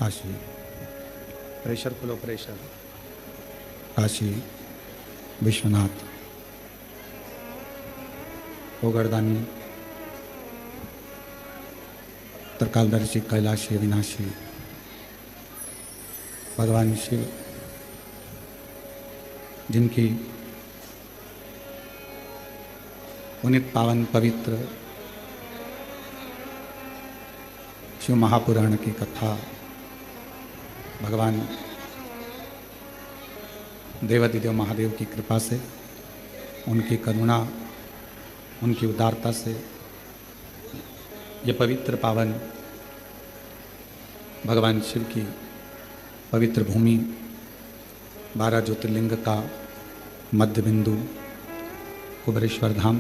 Kashi, pressure खुलो pressure. Kashi Vishwanath ओगरदानी त्रिकालदर्शी कैलाशी अविनाशी भगवान शिव, जिनकी पुनित पावन पवित्र शिव महापुराण की कथा भगवान देवादिदेव महादेव की कृपा से, उनकी करुणा, उनकी उदारता से ये पवित्र पावन भगवान शिव की पवित्र भूमि 12 ज्योतिर्लिंग का मध्य बिंदु कुबेरेश्वर धाम,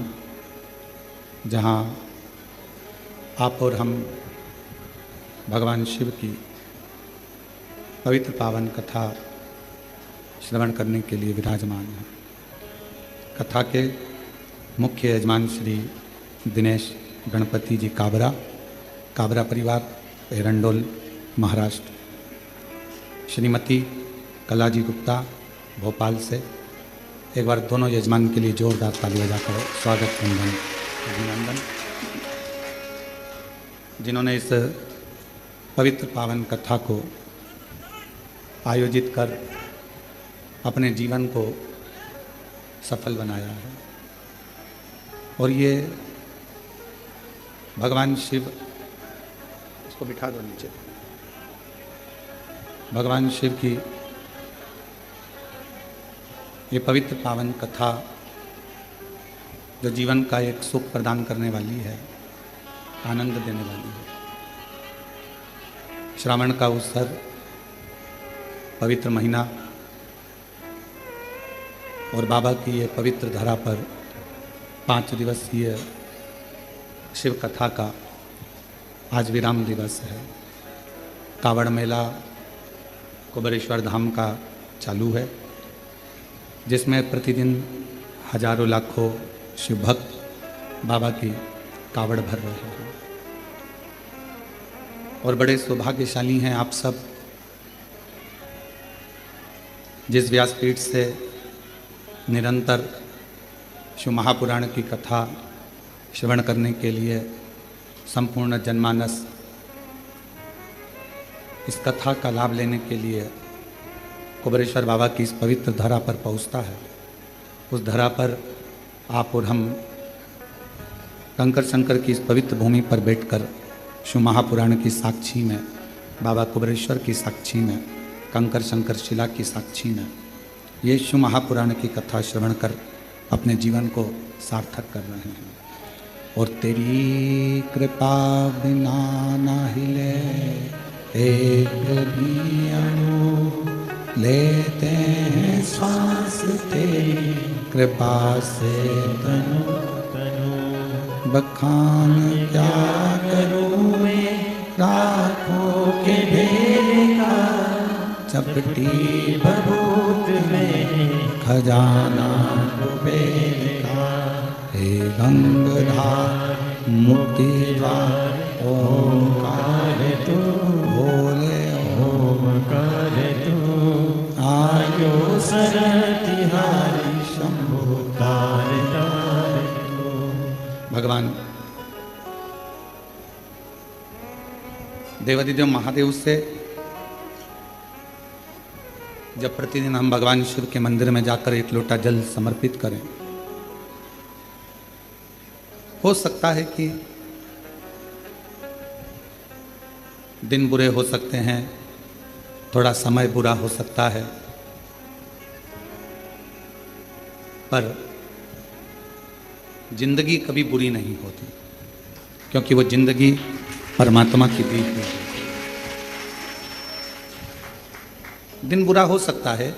जहाँ आप और हम भगवान शिव की पवित्र पावन कथा श्रवण करने के लिए विराजमान है। कथा के मुख्य यजमान श्री दिनेश गणपति जी काबरा परिवार, एरंडोल, महाराष्ट्र। श्रीमती कलाजी गुप्ता भोपाल से। एक बार दोनों यजमान के लिए जोरदार ताली बजाकर स्वागत अभिनंदन, जिन्होंने इस पवित्र पावन कथा को आयोजित कर अपने जीवन को सफल बनाया है। और ये भगवान शिव, इसको बिठा दो नीचे, भगवान शिव की ये पवित्र पावन कथा जो जीवन का एक सुख प्रदान करने वाली है, आनंद देने वाली है। श्रावण का अवसर, पवित्र महीना और बाबा की ये पवित्र धरा पर 5 दिवसीय शिव कथा का आज विराम दिवस है। कावड़ मेला कुबेरेश्वर धाम का चालू है, जिसमें प्रतिदिन हजारों लाखों शिव भक्त बाबा की कावड़ भर रहे हैं। और बड़े सौभाग्यशाली हैं आप सब जिस व्यासपीठ से निरंतर शिव महापुराण की कथा श्रवण करने के लिए संपूर्ण जनमानस इस कथा का लाभ लेने के लिए कुबेरेश्वर बाबा की इस पवित्र धरा पर पहुंचता है, उस धरा पर आप और हम कंकर शंकर की इस पवित्र भूमि पर बैठकर शिव महापुराण की साक्षी में, बाबा कुबेरेश्वर की साक्षी में, कंकर शंकर शिला की साक्षी में ये शिव महापुराण की कथा श्रवण कर अपने जीवन को सार्थक कर रहे हैं। और तेरी कृपा बिना ना हिले एक भी अणु, लेते हैं सांस तेरी कृपा से तनु तनु। बखान क्या करूँ मैं राखों के ढेर का, चपटी बबूत में खजाना कुबेर का। हे गंगाधार मुक्तिद्वार ओंकार तू, बोले ओंकार तू। आयो सरतिहारी शंभु तार तार तू। भगवान देवादिदेव महादेव से जब प्रतिदिन हम भगवान शिव के मंदिर में जाकर एक लोटा जल समर्पित करें, हो सकता है कि दिन बुरे हो सकते हैं, थोड़ा समय बुरा हो सकता है, पर जिंदगी कभी बुरी नहीं होती, क्योंकि वो जिंदगी परमात्मा की दी हुई है। दिन बुरा हो सकता है,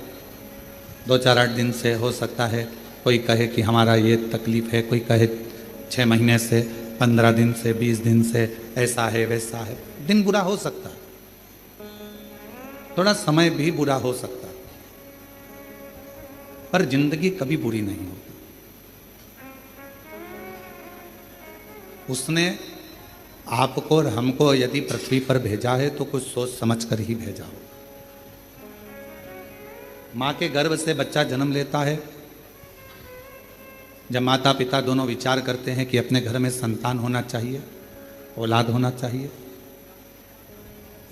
2-4-8 दिन से हो सकता है, कोई कहे कि हमारा ये तकलीफ है, कोई कहे 6 महीने से, 15 दिन से, 20 दिन से, ऐसा है वैसा है। दिन बुरा हो सकता है, थोड़ा समय भी बुरा हो सकता है, पर जिंदगी कभी बुरी नहीं होती। उसने आपको और हमको यदि पृथ्वी पर भेजा है तो कुछ सोच समझ कर ही भेजा हो। माँ के गर्भ से बच्चा जन्म लेता है, जब माता पिता दोनों विचार करते हैं कि अपने घर में संतान होना चाहिए, औलाद होना चाहिए।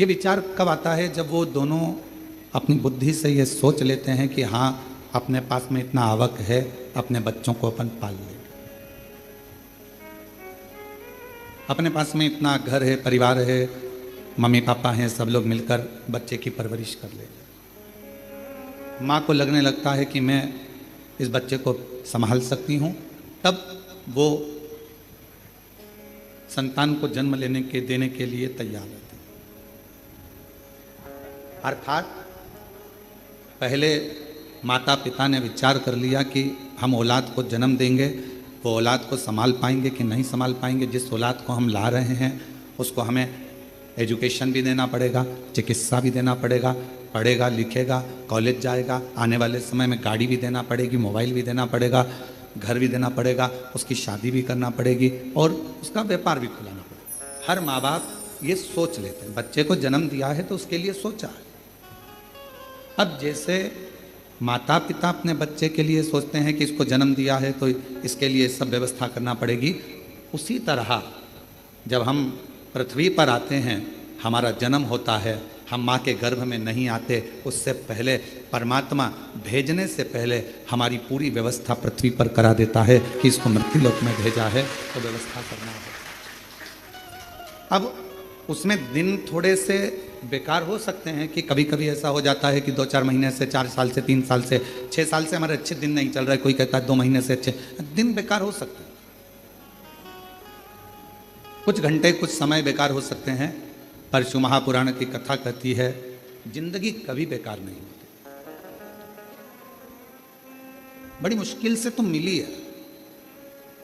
ये विचार कब आता है? जब वो दोनों अपनी बुद्धि से ये सोच लेते हैं कि हाँ, अपने पास में इतना आवक है, अपने बच्चों को अपन पाल लेंगे, अपने पास में इतना घर है, परिवार है, मम्मी पापा हैं, सब लोग मिलकर बच्चे की परवरिश कर लेंगे। माँ को लगने लगता है कि मैं इस बच्चे को संभाल सकती हूँ, तब वो संतान को जन्म देने के लिए तैयार रहती है। अर्थात पहले माता पिता ने विचार कर लिया कि हम औलाद को जन्म देंगे, वो औलाद को संभाल पाएंगे कि नहीं संभाल पाएंगे। जिस औलाद को हम ला रहे हैं उसको हमें एजुकेशन भी देना पड़ेगा, चिकित्सा भी देना पड़ेगा, पढ़ेगा लिखेगा, कॉलेज जाएगा, आने वाले समय में गाड़ी भी देना पड़ेगी, मोबाइल भी देना पड़ेगा, घर भी देना पड़ेगा, उसकी शादी भी करना पड़ेगी और उसका व्यापार भी खुलाना पड़ेगा। हर माँ बाप ये सोच लेते हैं, बच्चे को जन्म दिया है तो उसके लिए सोचा है। अब जैसे माता पिता अपने बच्चे के लिए सोचते हैं कि इसको जन्म दिया है तो इसके लिए सब व्यवस्था करना पड़ेगी, उसी तरह जब हम पृथ्वी पर आते हैं, हमारा जन्म होता है, हम माँ के गर्भ में नहीं आते, उससे पहले परमात्मा भेजने से पहले हमारी पूरी व्यवस्था पृथ्वी पर करा देता है कि इसको मृत्युलोक में भेजा है तो व्यवस्था करना है। अब उसमें दिन थोड़े से बेकार हो सकते हैं कि कभी कभी ऐसा हो जाता है कि 2-4 महीने से, 4 साल से, 3 साल से, 6 साल से हमारे अच्छे दिन नहीं चल रहे, कोई कहता है 2 महीने से अच्छे दिन बेकार हो सकते हैं, कुछ घंटे कुछ समय बेकार हो सकते हैं, पर शिव महापुराण की कथा कहती है जिंदगी कभी बेकार नहीं होती। बड़ी मुश्किल से तो मिली है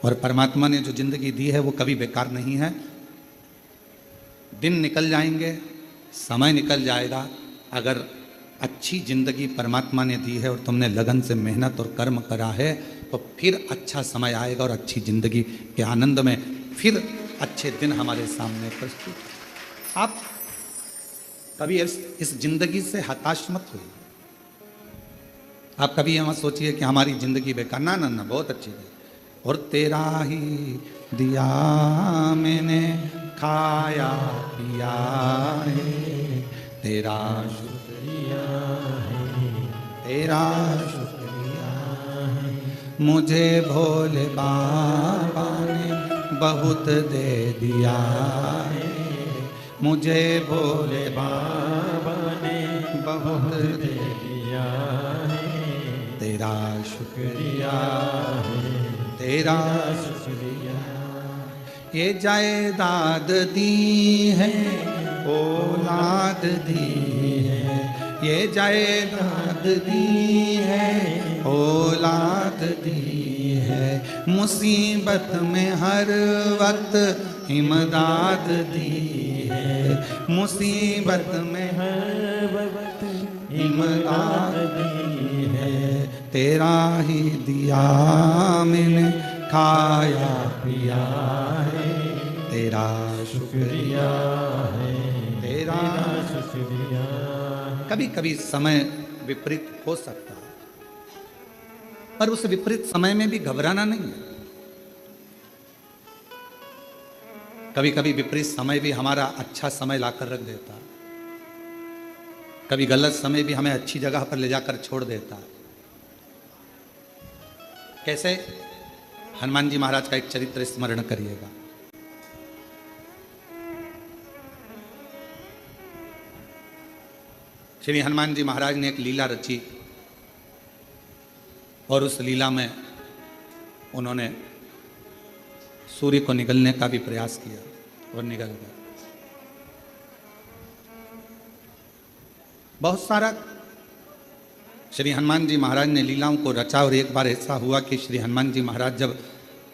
और परमात्मा ने जो जिंदगी दी है वो कभी बेकार नहीं है। दिन निकल जाएंगे, समय निकल जाएगा, अगर अच्छी जिंदगी परमात्मा ने दी है और तुमने लगन से मेहनत और कर्म करा है तो फिर अच्छा समय आएगा और अच्छी जिंदगी के आनंद में फिर अच्छे दिन हमारे सामने प्रस्तुत। आप कभी इस जिंदगी से हताश मत होइए। आप कभी ये मत सोचिए कि हमारी जिंदगी बेकार, ना ना ना, बहुत अच्छी है। और तेरा ही दिया मैंने खाया पिया है, तेरा शुक्रिया है, तेरा शुक्रिया है, मुझे भोले बाबा ने बहुत दे दिया है, मुझे भोले बाबा ने बहुत दे दिया है, तेरा शुक्रिया है, तेरा शुक्रिया। ये जायदाद दी है, औलाद दी है, ये जायदाद दी है, औलाद दी है, मुसीबत में हर वक्त इमदाद दी है, मुसीबत में हर वक्त इमदाद दी है, तेरा ही दिया मैंने खाया पिया है, तेरा शुक्रिया है, तेरा शुक्रिया। कभी कभी समय विपरीत हो सकता है, पर उस विपरीत समय में भी घबराना नहीं है। कभी कभी विपरीत समय भी हमारा अच्छा समय लाकर रख देता है, कभी गलत समय भी हमें अच्छी जगह पर ले जाकर छोड़ देता है। कैसे? हनुमान जी महाराज का एक चरित्र स्मरण करिएगा। श्री हनुमान जी महाराज ने एक लीला रची और उस लीला में उन्होंने सूर्य को निगलने का भी प्रयास किया और निगल गया। बहुत सारा श्री हनुमान जी महाराज ने लीलाओं को रचा और एक बार ऐसा हुआ कि श्री हनुमान जी महाराज जब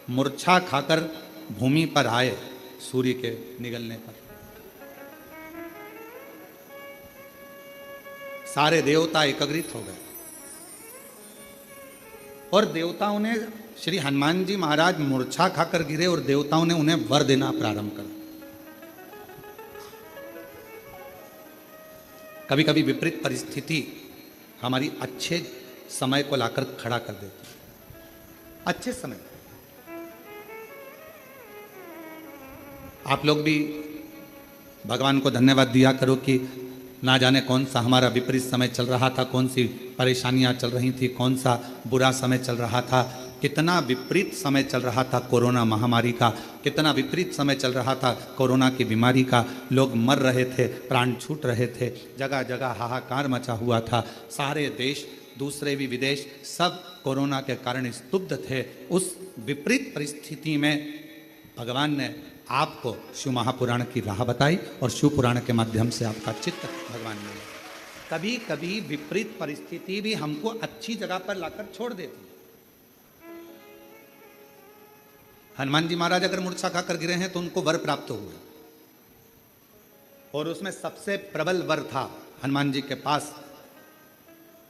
मूर्छा खाकर भूमि पर आए सूर्य के निगलने पर, सारे देवता एकत्रित हो गए और देवताओं ने, श्री हनुमान जी महाराज मूर्छा खाकर गिरे और देवताओं ने उन्हें वर देना प्रारंभ कर। कभी कभी विपरीत परिस्थिति हमारी अच्छे समय को लाकर खड़ा कर देती है। अच्छे समय आप लोग भी भगवान को धन्यवाद दिया करो कि ना जाने कौन सा हमारा विपरीत समय चल रहा था, कौन सी परेशानियां चल रही थी, कौन सा बुरा समय चल रहा था, कितना विपरीत समय चल रहा था कोरोना महामारी का, कितना विपरीत समय चल रहा था कोरोना की बीमारी का। लोग मर रहे थे, प्राण छूट रहे थे, जगह जगह हाहाकार मचा हुआ था, सारे देश दूसरे भी विदेश सब कोरोना के कारण स्तब्ध थे। उस विपरीत परिस्थिति में भगवान ने आपको शिव महापुराण की राह बताई और शिव पुराण के माध्यम से आपका चित्त भगवान ने। कभी कभी विपरीत परिस्थिति भी हमको अच्छी जगह पर लाकर छोड़ देती है। हनुमान जी महाराज अगर मूर्छा खाकर गिरे हैं तो उनको वर प्राप्त हुए और उसमें सबसे प्रबल वर था हनुमान जी के पास,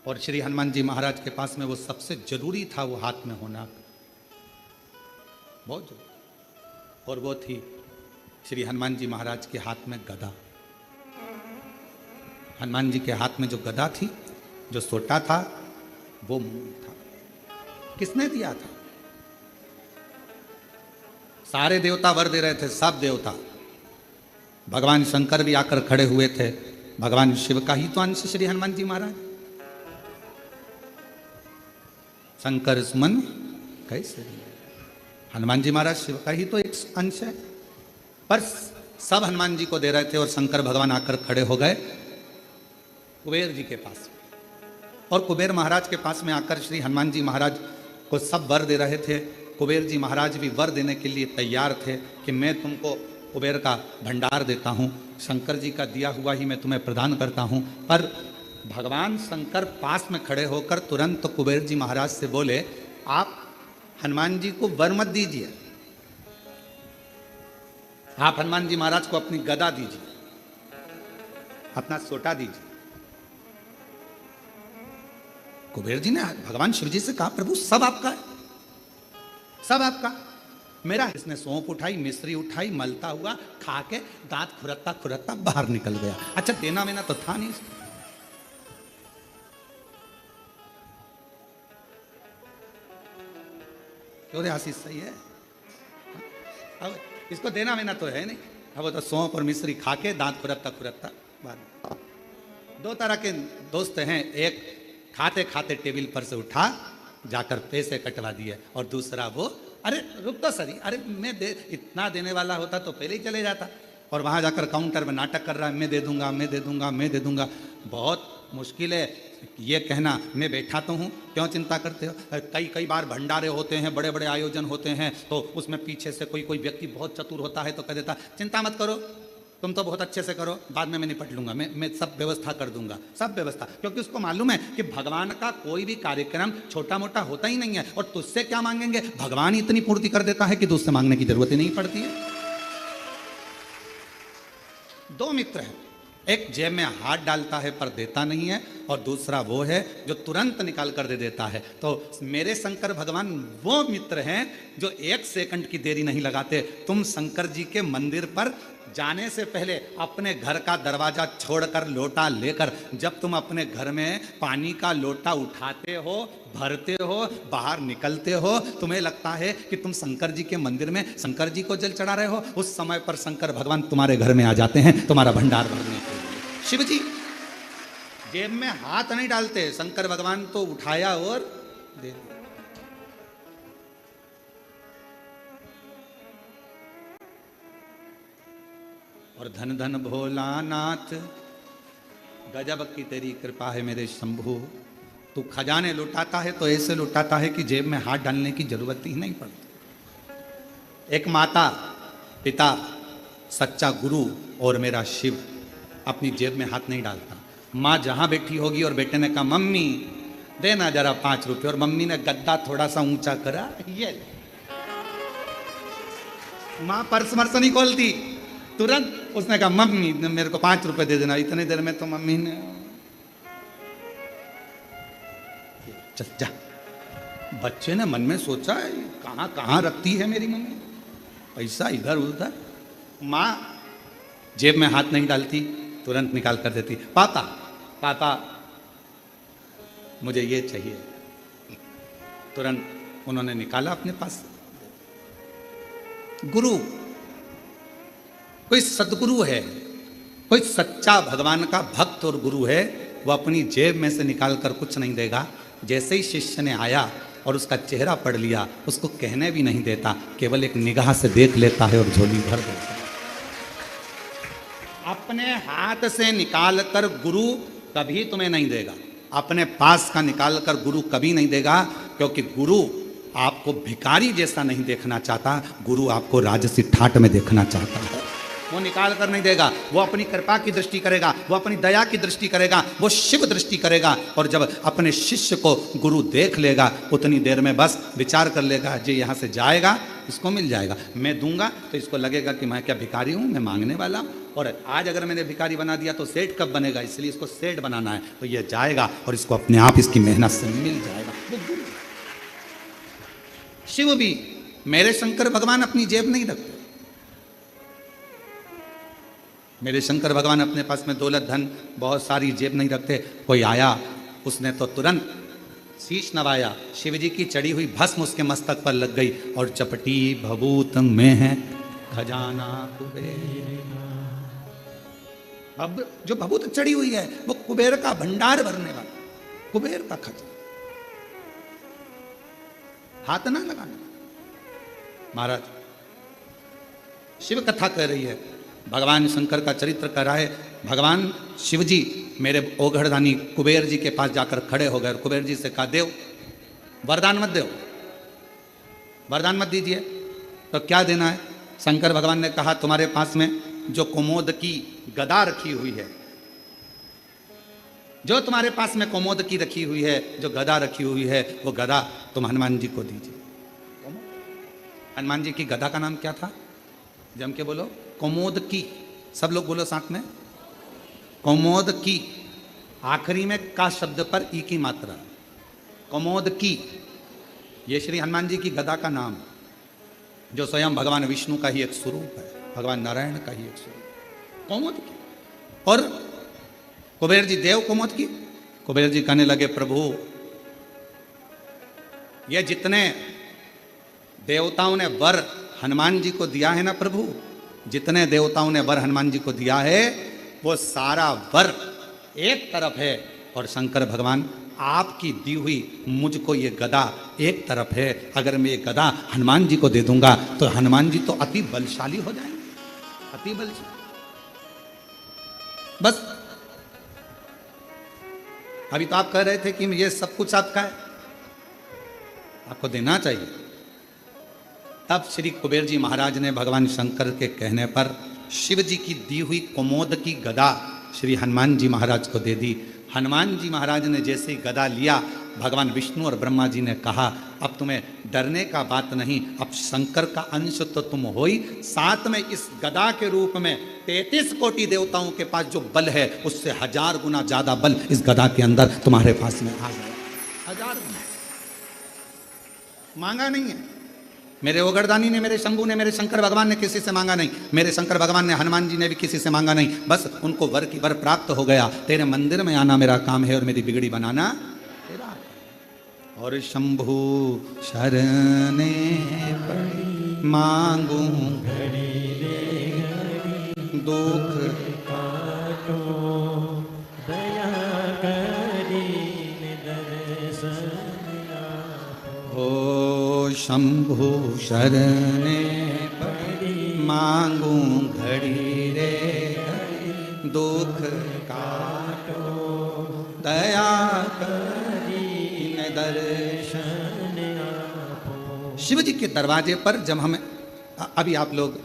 और श्री हनुमान जी महाराज के पास में वो सबसे जरूरी था, वो हाथ में होना बहुत जरूरी, और वो थी श्री हनुमान जी महाराज के हाथ में गदा। हनुमान जी के हाथ में जो गदा थी, जो सोटा था, वो मूल था। किसने दिया था? सारे देवता वर दे रहे थे, सब देवता। भगवान शंकर भी आकर खड़े हुए थे, भगवान शिव का ही तो अंश श्री हनुमान जी महाराज। शंकर सुमन कैसे? हनुमान जी महाराज शिव का ही तो एक अंश है, पर सब हनुमान जी को दे रहे थे और शंकर भगवान आकर खड़े हो गए कुबेर जी के पास, और कुबेर महाराज के पास में आकर श्री हनुमान जी महाराज को सब वर दे रहे थे। कुबेर जी महाराज भी वर देने के लिए तैयार थे कि मैं तुमको कुबेर का भंडार देता हूँ, शंकर जी का दिया हुआ ही मैं तुम्हें प्रदान करता हूँ। पर भगवान शंकर पास में खड़े होकर तुरंत कुबेर जी महाराज से बोले, आप हनुमान जी को वर मत दीजिए, आप हनुमान जी महाराज को अपनी गदा दीजिए, अपना सोटा दीजिए। कुबेर जी ने भगवान शिव जी से कहा, प्रभु सब आपका है, सब आपका। मेरा इसने सौंफ उठाई, मिश्री उठाई, मलता हुआ खा के दांत खुरकता खुरकता बाहर निकल गया। अच्छा देना वेना तो था नहीं। क्यों रे आशीष सही है? अब इसको देना वेना तो है नहीं। अब वो तो सौंफ और मिश्री खा के दांत खुरकता खुरकता बाद में। दो तरह के दोस्त हैं, एक खाते खाते टेबल पर से उठा जाकर पैसे कटवा दिए, और दूसरा वो अरे रुक तो सही, अरे मैं दे इतना देने वाला होता तो पहले ही चले जाता, और वहां जाकर काउंटर में नाटक कर रहा है, मैं दे दूंगा मैं दे दूंगा मैं दे दूंगा। बहुत मुश्किल है ये कहना मैं बैठा तो हूँ, क्यों चिंता करते हो? कई कई बार भंडारे होते हैं, बड़े बड़े आयोजन होते हैं, तो उसमें पीछे से कोई कोई व्यक्ति बहुत चतुर होता है तो कह देता चिंता मत करो, तुम तो बहुत अच्छे से करो, बाद में मैं निपट लूंगा, मैं सब व्यवस्था कर दूंगा, सब व्यवस्था। क्योंकि उसको मालूम है कि भगवान का कोई भी कार्यक्रम छोटा मोटा होता ही नहीं है, और तुझसे क्या मांगेंगे, भगवान इतनी पूर्ति कर देता है कि तुझसे मांगने की जरूरत ही नहीं पड़ती है। दो मित्र हैं, एक जेब में हाथ डालता है पर देता नहीं है, और दूसरा वो है जो तुरंत निकाल कर दे देता है। तो मेरे शंकर भगवान वो मित्र हैं जो एक सेकंड की देरी नहीं लगाते। तुम शंकर जी के मंदिर पर जाने से पहले अपने घर का दरवाजा छोड़कर लोटा लेकर, जब तुम अपने घर में पानी का लोटा उठाते हो, भरते हो, बाहर निकलते हो, तुम्हें लगता है कि तुम शंकर जी के मंदिर में शंकर जी को जल चढ़ा रहे हो, उस समय पर शंकर भगवान तुम्हारे घर में आ जाते हैं तुम्हारा भंडार भरने के लिए। शिव जी जेब में हाथ नहीं डालते, शंकर भगवान तो उठाया और दे दिया। और धन धन भोलानाथ, गजब की तेरी कृपा है मेरे शंभू, तू खजाने लुटाता है तो ऐसे लुटाता है कि जेब में हाथ डालने की जरूरत ही नहीं पड़ती। एक माता, पिता, सच्चा गुरु और मेरा शिव अपनी जेब में हाथ नहीं डालता। माँ जहां बैठी होगी और बेटे ने कहा मम्मी देना जरा 5 रुपए, और मम्मी ने गद्दा थोड़ा सा ऊंचा करा, ये माँ पर्स वर्स नहीं खोलती, तुरंत उसने कहा मम्मी मेरे को 5 रुपए दे देना। इतनी देर में तो मम्मी ने चल जा। बच्चे ने मन में सोचा कहां कहां रखती है मेरी मम्मी पैसा, इधर उधर। माँ जेब में हाथ नहीं डालती, तुरंत निकाल कर देती। पापा पापा मुझे ये चाहिए, तुरंत उन्होंने निकाला अपने पास। गुरु, कोई सदगुरु है, कोई सच्चा भगवान का भक्त और गुरु है, वो अपनी जेब में से निकाल कर कुछ नहीं देगा। जैसे ही शिष्य ने आया और उसका चेहरा पढ़ लिया, उसको कहने भी नहीं देता, केवल एक निगाह से देख लेता है और झोली भर देता है। अपने हाथ से निकाल कर गुरु कभी तुम्हें नहीं देगा, अपने पास का निकाल कर गुरु कभी नहीं देगा, क्योंकि गुरु आपको भिखारी जैसा नहीं देखना चाहता, गुरु आपको राजसी ठाट में देखना चाहता है। वो निकाल कर नहीं देगा, वो अपनी कृपा की दृष्टि करेगा, वो अपनी दया की दृष्टि करेगा, वो शिव दृष्टि करेगा। और जब अपने शिष्य को गुरु देख लेगा, उतनी देर में बस विचार कर लेगा, जी यहाँ से जाएगा इसको मिल जाएगा, मैं दूंगा तो इसको लगेगा कि मैं क्या भिखारी हूँ, मैं मांगने वाला हूँ। और आज अगर मैंने भिखारी बना दिया तो सेठ कब बनेगा, इसलिए इसको सेठ बनाना है, तो ये जाएगा और इसको अपने आप इसकी मेहनत से मिल जाएगा। शिव भी, मेरे शंकर भगवान अपनी जेब नहीं रखते। मेरे शंकर भगवान अपने पास में दौलत धन बहुत सारी जेब नहीं रखते। कोई आया, उसने तो तुरंत शीश नवाया, शिव जी की चढ़ी हुई भस्म उसके मस्तक पर लग गई, और चपटी भभूत में है खजाना कुबेर। अब जो भभूत चढ़ी हुई है वो कुबेर का भंडार भरने वाला, कुबेर का खजाना। हाथ ना लगाना। महाराज शिव कथा कह रही है, भगवान शंकर का चरित्र कर रहा है। भगवान शिव जी मेरे ओघड़दानी कुबेर जी के पास जाकर खड़े हो गए, कुबेर जी से कहा देव वरदान मत दो, वरदान मत दीजिए, तो क्या देना है? शंकर भगवान ने कहा तुम्हारे पास में जो कुमोद की गदा रखी हुई है, जो तुम्हारे पास में कुमोद की रखी हुई है, जो गदा रखी हुई है, वो गदा तुम हनुमान जी को दीजिए। हनुमान जी की गदा का नाम क्या था? जम के बोलो, कुमोद की। सब लोग बोलो साथ में, कुमोद की। आखिरी में का शब्द पर ई की मात्रा, कुमोद की। ये श्री हनुमान जी की गदा का नाम, जो स्वयं भगवान विष्णु का ही एक स्वरूप है, भगवान नारायण का ही एक स्वरूप, कुमोद की। और कुबेर जी देव कुमोद की। कुबेर जी कहने लगे प्रभु ये जितने देवताओं ने वर हनुमान जी को दिया है ना प्रभु, जितने देवताओं ने वर हनुमान जी को दिया है वो सारा वर एक तरफ है, और शंकर भगवान आपकी दी हुई मुझको ये गदा एक तरफ है। अगर मैं ये गदा हनुमान जी को दे दूंगा तो हनुमान जी तो अति बलशाली हो जाएंगे, अति बलशाली। बस अभी तो आप कह रहे थे कि ये सब कुछ आपका है, आपको देना चाहिए। तब श्री कुबेर जी महाराज ने भगवान शंकर के कहने पर शिव जी की दी हुई कुमोद की गदा श्री हनुमान जी महाराज को दे दी। हनुमान जी महाराज ने जैसे ही गदा लिया, भगवान विष्णु और ब्रह्मा जी ने कहा अब तुम्हें डरने का बात नहीं, अब शंकर का अंश तो तुम हो ही, साथ में इस गदा के रूप में 33 कोटि देवताओं के पास जो बल है उससे 1000 गुना ज्यादा बल इस गदा के अंदर तुम्हारे पास में आ गया। 1000 गुना मांगा नहीं है, मेरे ओगरदानी ने, मेरे शंभू ने, मेरे शंकर भगवान ने किसी से मांगा नहीं, मेरे शंकर भगवान ने, हनुमान जी ने भी किसी से मांगा नहीं, बस उनको वर की वर प्राप्त हो गया। तेरे मंदिर में आना मेरा काम है और मेरी बिगड़ी बनाना तेरा। और शंभू शरणे पड़ी मांगू दुख काटो दया करी हो शंभु शरणे पड़ी मांगू घड़ी रे दुख काटो दया करी दर्शन। शिव जी के दरवाजे पर जब हमें अभी आप लोग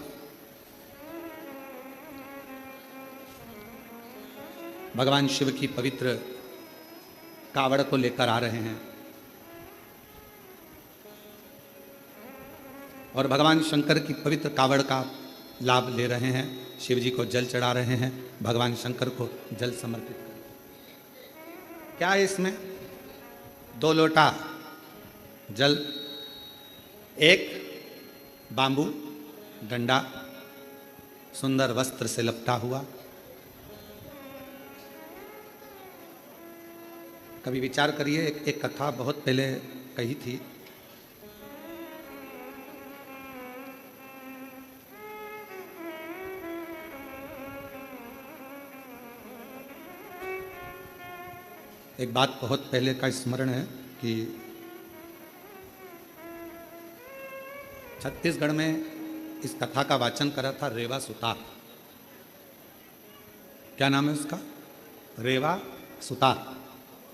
भगवान शिव की पवित्र कावड़ को लेकर आ रहे हैं और भगवान शंकर की पवित्र कावड़ का लाभ ले रहे हैं, शिव जी को जल चढ़ा रहे हैं, भगवान शंकर को जल समर्पित कर। क्या है इसमें? 2 लोटा जल, एक बांबू डंडा सुंदर वस्त्र से लपटा हुआ। कभी विचार करिए, एक कथा बहुत पहले कही थी। एक बात बहुत पहले का स्मरण है कि छत्तीसगढ़ में इस कथा का वाचन करा था रेवा सुतार। क्या नाम है उसका? रेवा सुतार।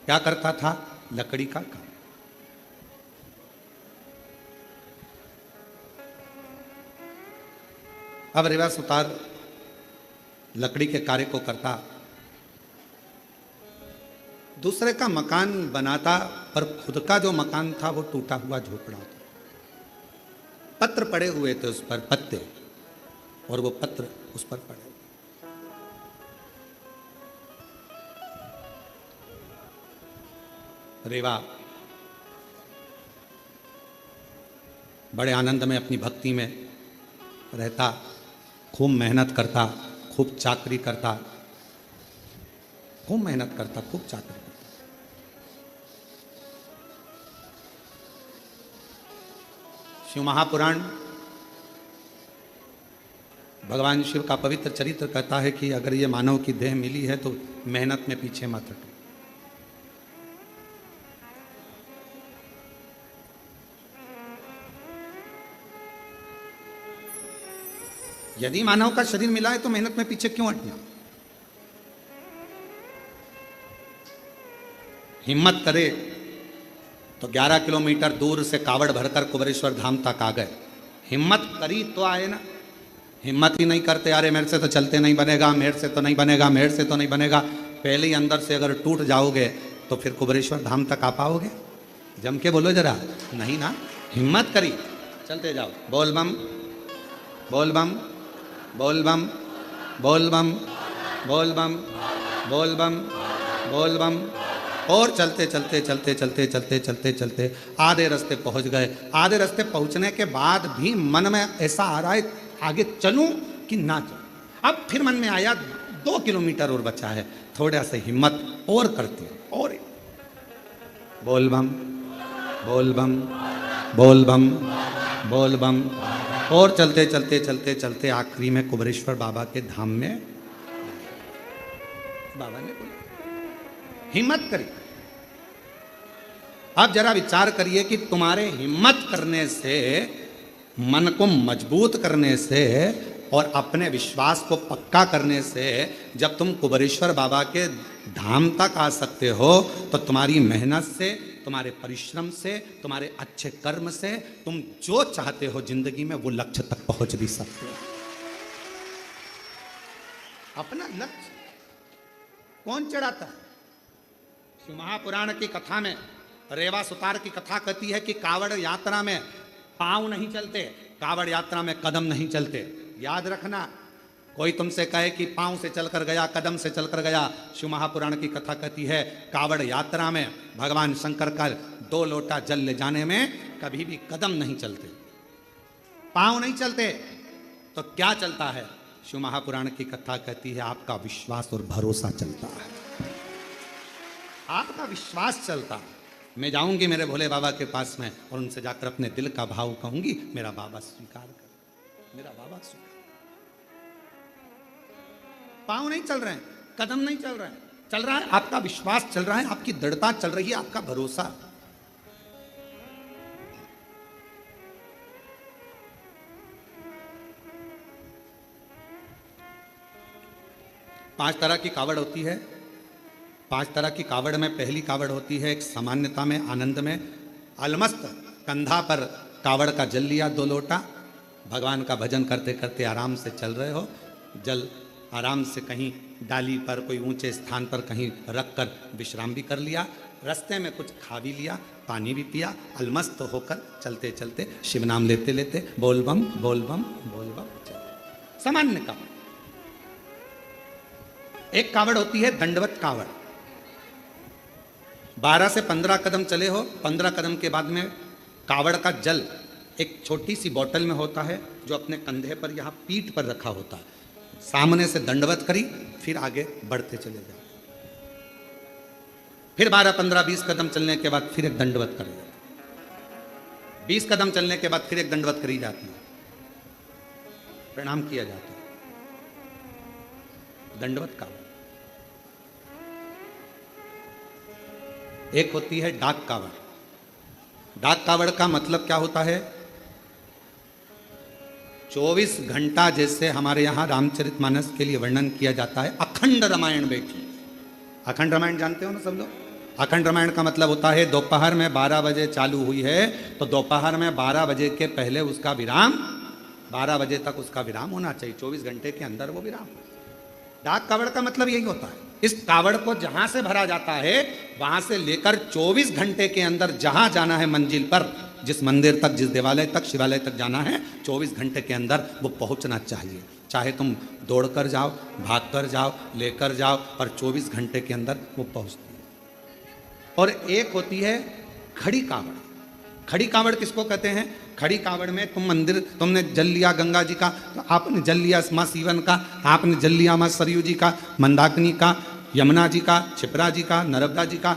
क्या करता था? लकड़ी का काम। अब रेवा सुतार लकड़ी के कार्य को करता, दूसरे का मकान बनाता, पर खुद का जो मकान था वो टूटा हुआ झोपड़ा था। पत्र पड़े हुए थे उस पर, पत्ते, और वो पत्र उस पर पड़े। रेवा बड़े आनंद में अपनी भक्ति में रहता, खूब मेहनत करता, खूब चाकरी करता, खूब मेहनत करता, खूब चाकरी करता। शिव महापुराण भगवान शिव का पवित्र चरित्र कहता है कि अगर ये मानव की देह मिली है तो मेहनत में पीछे मत हटो। यदि मानव का शरीर मिला है तो मेहनत में पीछे क्यों हटना? हिम्मत करे तो 11 किलोमीटर दूर से कावड़ भरकर कुबेरेश्वर धाम तक आ गए। हिम्मत करी तो आए ना। हिम्मत ही नहीं करते, अरे मेरे से तो चलते नहीं बनेगा, मेरे से तो नहीं बनेगा, मेरे से तो नहीं बनेगा। पहले ही अंदर से अगर टूट जाओगे तो फिर कुबेरेश्वर धाम तक आ पाओगे? जम के बोलो जरा, नहीं ना। हिम्मत करी, चलते जाओ। बोल बम, बोल बम, बोल बम, बोल बम, बोल बम, बोल बम, बोल बम। और चलते चलते चलते चलते चलते चलते चलते आधे रास्ते पहुंच गए। आधे रास्ते पहुंचने के बाद भी मन में ऐसा आ रहा है आगे चलूं कि ना चलूं। अब फिर मन में आया 2 किलोमीटर और बचा है, थोड़ा सा हिम्मत और करते हैं। और बोल बम, बोल बम, बोल बम, बोल बम। और चलते चलते चलते चलते आखिरी में कुबेरेश्वर बाबा के धाम में बाबा ने बोला हिम्मत करिए। अब जरा विचार करिए कि तुम्हारे हिम्मत करने से, मन को मजबूत करने से और अपने विश्वास को पक्का करने से जब तुम कुबेरेश्वर बाबा के धाम तक आ सकते हो तो तुम्हारी मेहनत से, तुम्हारे परिश्रम से, तुम्हारे अच्छे कर्म से तुम जो चाहते हो जिंदगी में वो लक्ष्य तक पहुंच भी सकते हो। अपना लक्ष्य कौन चढ़ाता है? शिव महापुराण की कथा में रेवा सुतार की कथा कहती है कि कावड़ यात्रा में पांव नहीं चलते, कावड़ यात्रा में कदम नहीं चलते। याद रखना, कोई तुमसे कहे कि पांव से चलकर गया, कदम से चलकर गया, शिव महापुराण की कथा कहती है कावड़ यात्रा में भगवान शंकर का 2 लोटा जल ले जाने में कभी भी कदम नहीं चलते, पांव नहीं चलते। तो क्या चलता है? शिव महापुराण की कथा कहती है आपका विश्वास और भरोसा चलता है, आपका विश्वास चलता है। मैं जाऊंगी मेरे भोले बाबा के पास में और उनसे जाकर अपने दिल का भाव कहूंगी, मेरा बाबा स्वीकार कर, मेरा बाबा स्वीकार। पांव नहीं चल रहे हैं, कदम नहीं चल रहे हैं, चल रहा है आपका विश्वास, चल रहा है आपकी दृढ़ता, चल रही है आपका भरोसा। पांच तरह की कावड़ होती है। 5 तरह की कावड़ में पहली कावड़ होती है एक सामान्यता में, आनंद में, अलमस्त, कंधा पर कावड़ का जल लिया 2 लोटा, भगवान का भजन करते करते आराम से चल रहे हो, जल आराम से कहीं डाली पर, कोई ऊंचे स्थान पर कहीं रख कर विश्राम भी कर लिया, रास्ते में कुछ खा भी लिया, पानी भी पिया, अलमस्त होकर चलते चलते शिव नाम लेते लेते बोल बम बोल बम बोल बम चलते। सामान्य कावड़। एक कावड़ होती है दंडवत कावड़। 12 से 15 कदम चले हो, 15 कदम के बाद में कावड़ का जल एक छोटी सी बोतल में होता है जो अपने कंधे पर यहाँ पीठ पर रखा होता है। सामने से दंडवत करी, फिर आगे बढ़ते चले जाओ, फिर 12, 15, 20 कदम चलने के बाद फिर एक दंडवत कर जाते, 20 कदम चलने के बाद फिर एक दंडवत करी जाती है, प्रणाम किया जाता है। दंडवत कावड़। एक होती है डाक कावड़। डाक कावड़ का मतलब क्या होता है? 24 घंटा जैसे हमारे यहाँ रामचरितमानस के लिए वर्णन किया जाता है, अखंड रामायण बैठी। अखंड रामायण जानते हो ना सब लोग? अखंड रामायण का मतलब होता है दोपहर में 12 बजे चालू हुई है तो दोपहर में 12 बजे के पहले उसका विराम, 12 बजे तक उसका विराम होना चाहिए, 24 घंटे के अंदर वो विराम। डाक कावड़ का मतलब यही होता है। इस कावड़ को जहां से भरा जाता है वहां से लेकर 24 घंटे के अंदर जहां जाना है मंजिल पर, जिस मंदिर तक, जिस देवालय तक, शिवालय तक जाना है, 24 घंटे के अंदर वो पहुंचना चाहिए। चाहे तुम दौड़ कर जाओ, भाग कर जाओ, लेकर जाओ, पर 24 घंटे के अंदर वो पहुंचती है। और एक होती है खड़ी कावड़। खड़ी कावड़ किसको कहते हैं? खड़ी कावड़ में तुम मंदिर, तुमने जल लिया गंगा जी का, तो आपने जल लिया माँ सीवन का, आपने जल लिया माँ सरयू जी का, मंदाकिनी का, यमुना जी का, क्षिप्रा जी का, नर्मदा जी का।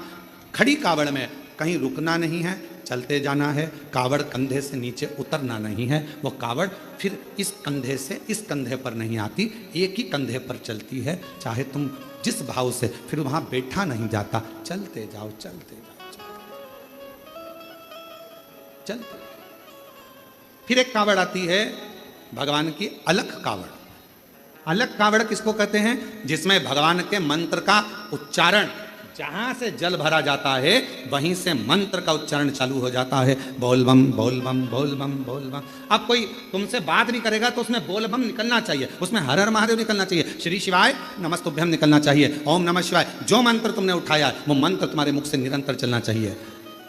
खड़ी कावड़ में कहीं रुकना नहीं है, चलते जाना है, कावड़ कंधे से नीचे उतरना नहीं है। वो कावड़ फिर इस कंधे से इस कंधे पर नहीं आती, एक ही कंधे पर चलती है। चाहे तुम जिस भाव से, फिर वहां बैठा नहीं जाता, चलते जाओ चलते जाओ चलते। फिर एक कावड़ आती है भगवान की अलख कावड़। अलख कावड़ किसको कहते हैं? जिसमें भगवान के मंत्र का उच्चारण, जहां से जल भरा जाता है वहीं से मंत्र का उच्चारण चालू हो जाता है, बोल बम बोल बम बोल बम बोल बम। अब कोई तुमसे बात भी करेगा तो उसमें बोल बम निकलना चाहिए, उसमें हर हर महादेव निकलना चाहिए, श्री शिवाय नमस्तुभ्यम निकलना चाहिए, ओम नमः शिवाय। जो मंत्र तुमने उठाया वो मंत्र तुम्हारे मुख से निरंतर चलना चाहिए।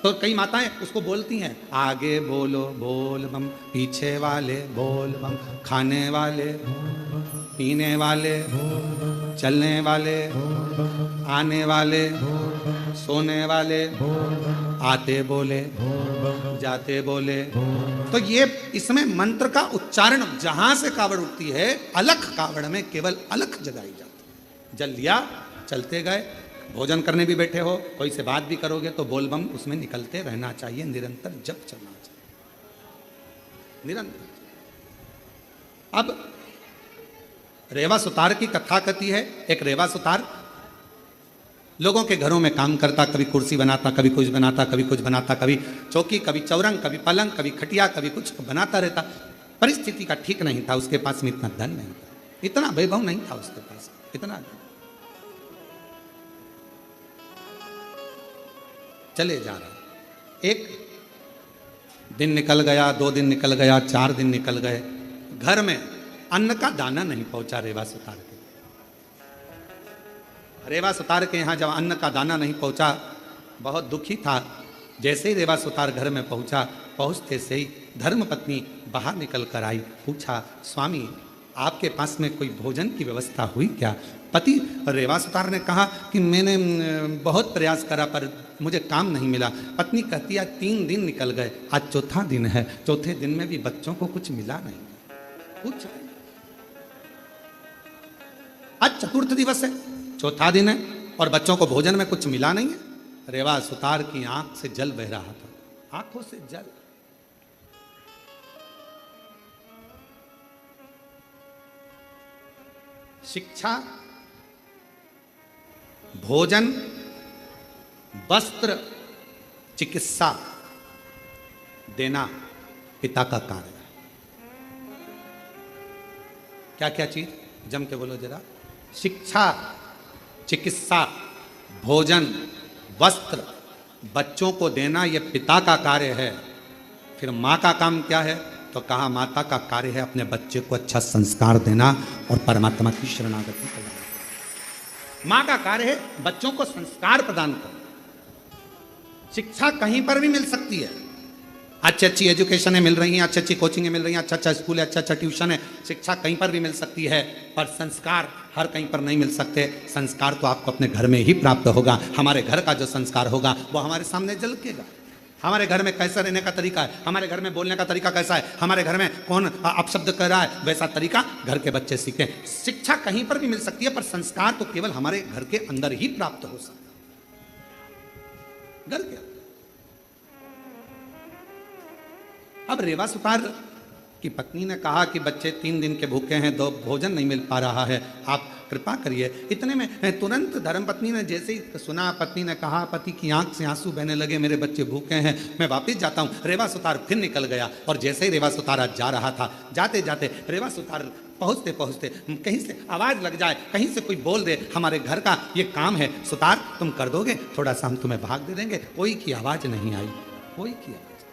तो कई माताएं उसको बोलती हैं, आगे बोलो बोल बम, पीछे वाले बोल बम, खाने वाले, पीने वाले, चलने वाले, आने वाले, सोने वाले, आते बोले, जाते बोले। तो ये इसमें मंत्र का उच्चारण जहां से कावड़ उठती है, अलख कावड़ में केवल अलख जगाई जाती। जल लिया, चलते गए, भोजन करने भी बैठे हो, कोई से बात भी करोगे तो बोल बम उसमें निकलते रहना चाहिए, निरंतर जप चलना चाहिए। निरंतर। अब रेवा सुतार की कथा कथी है। एक रेवा सुतार लोगों के घरों में काम करता, कभी कुर्सी बनाता, कभी कुछ बनाता, कभी कुछ बनाता, कभी चौकी, कभी चौरंग, कभी पलंग, कभी खटिया, कभी कुछ बनाता रहता। परिस्थिति का ठीक नहीं था, उसके पास में इतना धन नहीं था, इतना वैभव नहीं था उसके पास, इतना चले जा रहा। एक दिन निकल गया, 2 दिन निकल गया, 4 दिन निकल गए, घर में अन्न का दाना नहीं पहुंचा रेवा सुतार के। रेवा सुतार के यहाँ जब अन्न का दाना नहीं पहुंचा, बहुत दुखी था। जैसे ही रेवा सुतार घर में पहुंचा, पहुंचते से ही धर्मपत्नी बाहर निकल कर आई, पूछा, स्वामी आपके पास में कोई भोजन की व्यवस्था हुई क्या? पति रेवा सुतार ने कहा कि मैंने बहुत प्रयास करा पर मुझे काम नहीं मिला। पत्नी कहती है 3 दिन निकल गए, आज चौथा दिन है, चौथे दिन में भी बच्चों को कुछ मिला नहीं, कुछ नहीं। आज चतुर्थ दिवस है, चौथा दिन है और बच्चों को भोजन में कुछ मिला नहीं है। रेवा सुतार की आंख से जल बह रहा था, आंखों से जल। शिक्षा, भोजन, वस्त्र, चिकित्सा देना पिता का कार्य है। क्या क्या चीज, जम के बोलो जरा। शिक्षा, चिकित्सा, भोजन, वस्त्र बच्चों को देना यह पिता का कार्य है। फिर माँ का काम क्या है? तो कहा माता का कार्य है अपने बच्चे को अच्छा संस्कार देना और परमात्मा की शरणागति करना। माँ का कार्य है बच्चों को संस्कार प्रदान करना। शिक्षा कहीं पर भी मिल सकती है, अच्छी अच्छी एजुकेशन मिल रही हैं, अच्छी अच्छी कोचिंग मिल रही हैं, अच्छा अच्छा स्कूल है, अच्छा अच्छा ट्यूशन है, शिक्षा कहीं पर भी मिल सकती है, पर संस्कार हर कहीं पर नहीं मिल सकते। संस्कार तो आपको अपने घर में ही प्राप्त होगा। हमारे घर का जो संस्कार होगा वो हमारे सामने झलकेगा। हमारे घर में कैसा रहने का तरीका है, हमारे घर में बोलने का तरीका कैसा है, हमारे घर में कौन अपशब्द कर रहा है, वैसा तरीका घर के बच्चे सीखें। शिक्षा कहीं पर भी मिल सकती है, पर संस्कार तो केवल हमारे घर के अंदर ही प्राप्त हो सकता है, घर के। अब रेवा सुतार की पत्नी ने कहा कि बच्चे 3 दिन के भूखे हैं, 2 भोजन नहीं मिल पा रहा है, आप कृपा करिए। इतने में तुरंत धर्मपत्नी ने जैसे ही सुना, पत्नी ने कहा, पति की आंख से आंसू बहने लगे, मेरे बच्चे भूखे हैं, मैं वापस जाता हूँ। रेवा सुतार फिर निकल गया और जैसे ही रेवा सुतार आज जा रहा था, जाते जाते रेवा सुतार पहुँचते पहुँचते कहीं से आवाज़ लग जाए, कहीं से कोई बोल दे, हमारे घर का ये काम है सुतार, तुम कर दोगे, थोड़ा सा हम तुम्हें भाग दे देंगे। कोई की आवाज़ नहीं आई, कोई की आवाज़,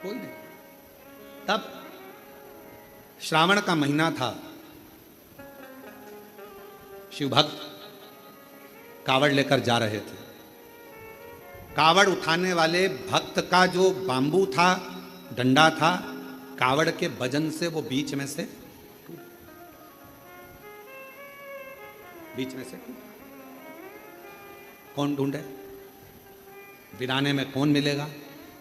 कोई नहीं। तब श्रावण का महीना था, शिव भक्त कावड़ लेकर जा रहे थे। कावड़ उठाने वाले भक्त का जो बांबू था, डंडा था, कावड़ के वजन से वो बीच में से कौन ढूंढे? वीराने में कौन मिलेगा?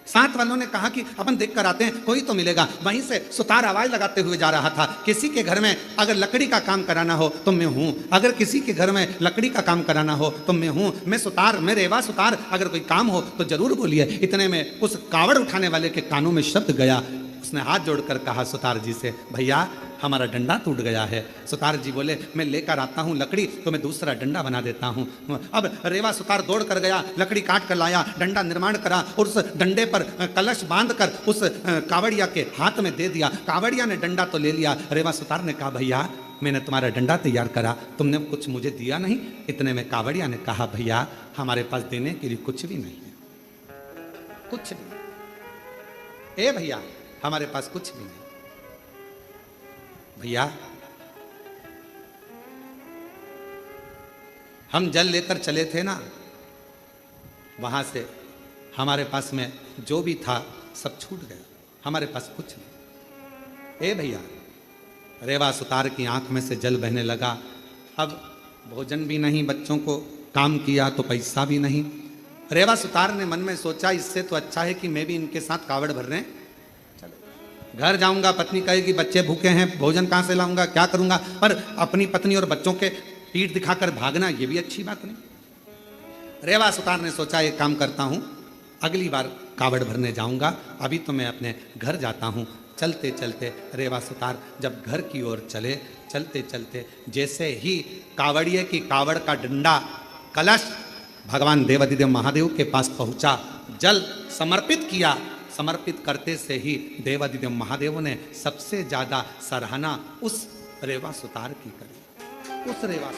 साथ वालों ने कहा कि अपन देख कर आते हैं, कोई तो मिलेगा। वहीं से सुतार आवाज लगाते हुए जा रहा था, किसी के घर में अगर लकड़ी का काम कराना हो तो मैं हूं, अगर किसी के घर में लकड़ी का काम कराना हो तो मैं हूं, मैं सुतार, मैं रेवा सुतार, अगर कोई काम हो तो जरूर बोलिए। इतने में उस कावड़ उठाने वाले के कानों में शब्द गया। उसने हाथ जोड़कर कहा सुतार जी से, भैया हमारा डंडा टूट गया है। सुतार जी बोले, मैं लेकर आता हूँ लकड़ी, तो मैं दूसरा डंडा बना देता हूँ। अब रेवा सुतार दौड़ कर गया, लकड़ी काट कर लाया, डंडा निर्माण करा और उस डंडे पर कलश बांध कर उस कावड़िया के हाथ में दे दिया। कावड़िया ने डंडा तो ले लिया। रेवा सुतार ने कहा, भैया मैंने तुम्हारा डंडा तैयार करा, तुमने कुछ मुझे दिया नहीं। इतने में कावड़िया ने कहा, भैया हमारे पास देने के लिए कुछ भी नहीं है, कुछ नहीं। ए भैया हमारे पास कुछ भी नहीं। भैया हम जल लेकर चले थे ना, वहां से हमारे पास में जो भी था सब छूट गया, हमारे पास कुछ नहीं। ए भैया, रेवा सुतार की आंख में से जल बहने लगा। अब भोजन भी नहीं, बच्चों को काम किया तो पैसा भी नहीं। रेवा सुतार ने मन में सोचा, इससे तो अच्छा है कि मैं भी इनके साथ कावड़ भर रहे हैं, घर जाऊंगा, पत्नी कहेगी बच्चे भूखे हैं, भोजन कहाँ से लाऊंगा, क्या करूंगा। पर अपनी पत्नी और बच्चों के पीठ दिखाकर भागना ये भी अच्छी बात नहीं। रेवा सुतार ने सोचा, एक काम करता हूं, अगली बार कावड़ भरने जाऊंगा, अभी तो मैं अपने घर जाता हूँ। चलते चलते रेवा सुतार जब घर की ओर चले, चलते चलते जैसे ही कावड़िए की कावड़ का डंडा कलश भगवान देवाधिदेव महादेव के पास पहुंचा, जल समर्पित किया। समर्पित करते से ही देवाधिदेव महादेव ने सबसे ज्यादा सराहना उस रेवा सुतार की करी। उस रेवा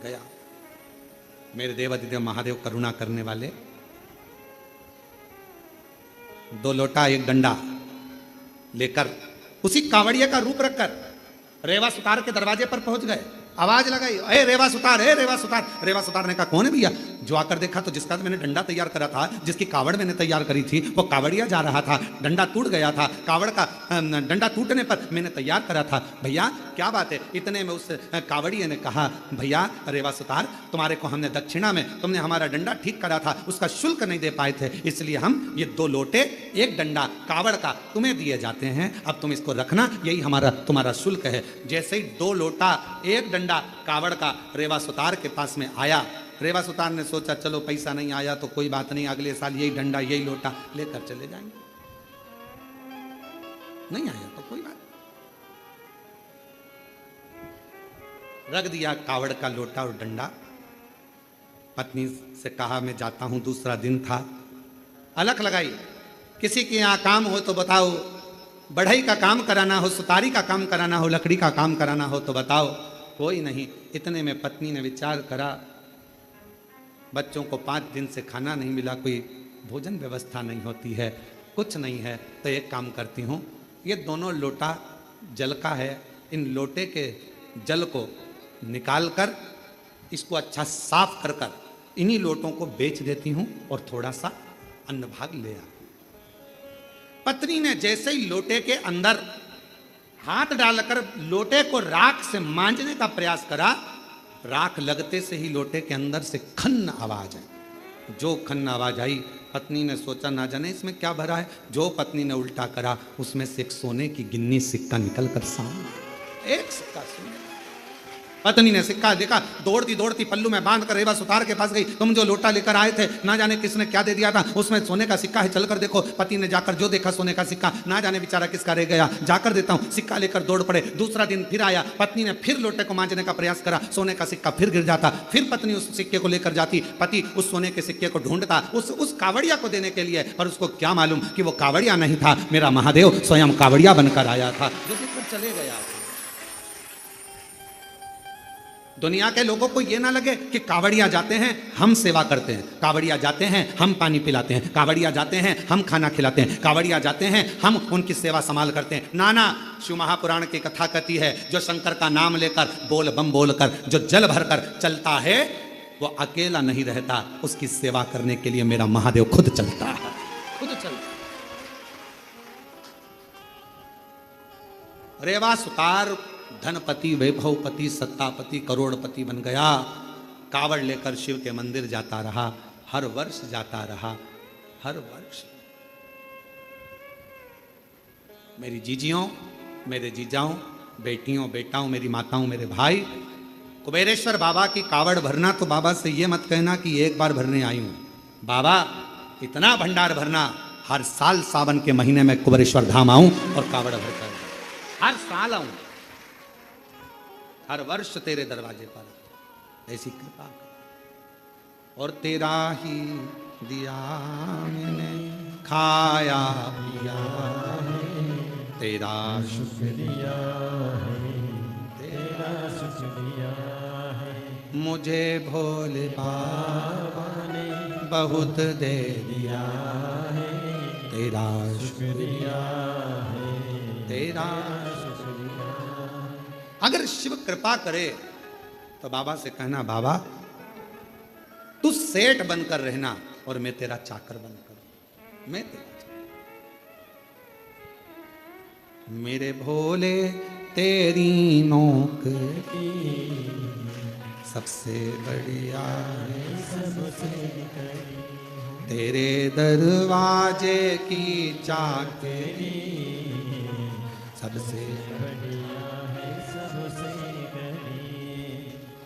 गया मेरे देवाधिदेव महादेव करुणा करने वाले, 2 लोटा 1 डंडा लेकर उसी कावड़िया का रूप रखकर रेवा सुतार के दरवाजे पर पहुंच गए। आवाज लगाई, ए रेवा सुतार, ए रेवा सुतार। रेवा सुतार ने कहा कौन है भैया? जो आकर देखा तो जिसका मैंने डंडा तैयार करा था, जिसकी कावड़ मैंने तैयार करी थी, वो कावड़िया जा रहा था, डंडा टूट गया था। कावड़ का डंडा टूटने पर मैंने तैयार करा था। भैया क्या बात है? इतने में उस कावड़िया ने कहा, भैया रेवा सुतार, तुम्हारे को हमने दक्षिणा में, तुमने हमारा डंडा ठीक करा था, उसका शुल्क नहीं दे पाए थे, इसलिए हम ये 2 लोटे 1 डंडा कावड़ का तुम्हें दिए जाते हैं। अब तुम इसको रखना, यही हमारा तुम्हारा शुल्क है। जैसे ही 2 लोटा 1 डंडा कावड़ का रेवा सुतार के पास में आया, रेवा सुतार ने सोचा चलो पैसा नहीं आया तो कोई बात नहीं, अगले साल यही डंडा यही लोटा लेकर चले जाएंगे। नहीं आया तो कोई बात, रख दिया कावड़ का लोटा और डंडा। पत्नी से कहा मैं जाता हूं, दूसरा दिन था। अलख लगाई, किसी के यहां काम हो तो बताओ, बढ़ई का काम कराना हो, सुतारी का काम कराना हो, लकड़ी का काम कराना हो तो बताओ। कोई नहीं। इतने में पत्नी ने विचार करा, बच्चों को 5 दिन से खाना नहीं मिला, कोई भोजन व्यवस्था नहीं होती है, कुछ नहीं है, तो एक काम करती हूँ, ये दोनों लोटा जल का है, इन लोटे के जल को निकाल कर इसको अच्छा साफ कर कर इन्हीं लोटों को बेच देती हूँ और थोड़ा सा अन्न भाग ले आ। पत्नी ने जैसे ही लोटे के अंदर हाथ डालकर लोटे को राख से मांजने का प्रयास करा, राख लगते से ही लोटे के अंदर से खन्न आवाज आई। जो खन्न आवाज आई, पत्नी ने सोचा ना जाने इसमें क्या भरा है। जो पत्नी ने उल्टा करा, उसमें से एक सोने की गिन्नी सिक्का निकल कर सामने, एक सिक्का सोने। पत्नी ने सिक्का देखा, दौड़ती दौड़ती पल्लू में बांध कर रेवा सुतार के पास गई। तुम जो लोटा लेकर आए थे, ना जाने किसने क्या दे दिया था, उसमें सोने का सिक्का है, चलकर देखो। पति ने जाकर जो देखा सोने का सिक्का, ना जाने बेचारा किसका रह गया, जाकर देता हूं। सिक्का लेकर दौड़ पड़े। दूसरा दिन फिर आया, पत्नी ने फिर लोटे को मांजने का प्रयास करा, सोने का सिक्का फिर गिर जाता। फिर पत्नी उस सिक्के को लेकर जाती, पति उस सोने के सिक्के को ढूंढता उस कावड़िया को देने के लिए, पर उसको क्या मालूम कि वो कावड़िया नहीं था, मेरा महादेव स्वयं कावड़िया बनकर आया था, जो देखकर चले गया। दुनिया के लोगों को यह ना लगे कि कावड़िया जाते हैं हम सेवा करते हैं, कावड़िया जाते हैं हम पानी पिलाते हैं, कावड़िया जाते हैं हम खाना खिलाते हैं, कावड़िया जाते हैं हम उनकी सेवा संभाल करते हैं। नाना, शिव महापुराण की कथा कहती है, जो शंकर का नाम लेकर बोल बम बोलकर जो जल भरकर चलता है, वो अकेला नहीं रहता, उसकी सेवा करने के लिए मेरा महादेव खुद चलता है, खुद चलता। रेवा सुतार धनपति, वैभवपति, सत्तापति, करोड़पति बन गया। कावड़ लेकर शिव के मंदिर जाता रहा, हर वर्ष जाता रहा, हर वर्ष। मेरी जीजियों, मेरे जीजाओं, बेटियों, बेटाओं, मेरी माताओं, मेरे भाई, कुबेरेश्वर बाबा की कावड़ भरना तो बाबा से ये मत कहना कि एक बार भरने आई हूं। बाबा इतना भंडार भरना, हर साल सावन के महीने में कुबेरेश्वर धाम आऊं और कावड़ भरकर, हर साल आऊं, हर वर्ष तेरे दरवाजे पर, ऐसी कृपा कर। और तेरा ही दिया मैंने खाया पिया है, तेरा शुक्रिया है, तेरा शुक्रिया है। मुझे भोले बाबा ने बहुत दे दिया है, तेरा शुक्रिया है, तेरा। अगर शिव कृपा करे तो बाबा से कहना, बाबा तू सेठ बनकर रहना और मैं तेरा चाकर बनकर, मैं तेरा चाकर। मेरे भोले तेरी नौकरी सबसे बढ़िया है, सबसे तेरे दरवाजे की चाकरी सबसे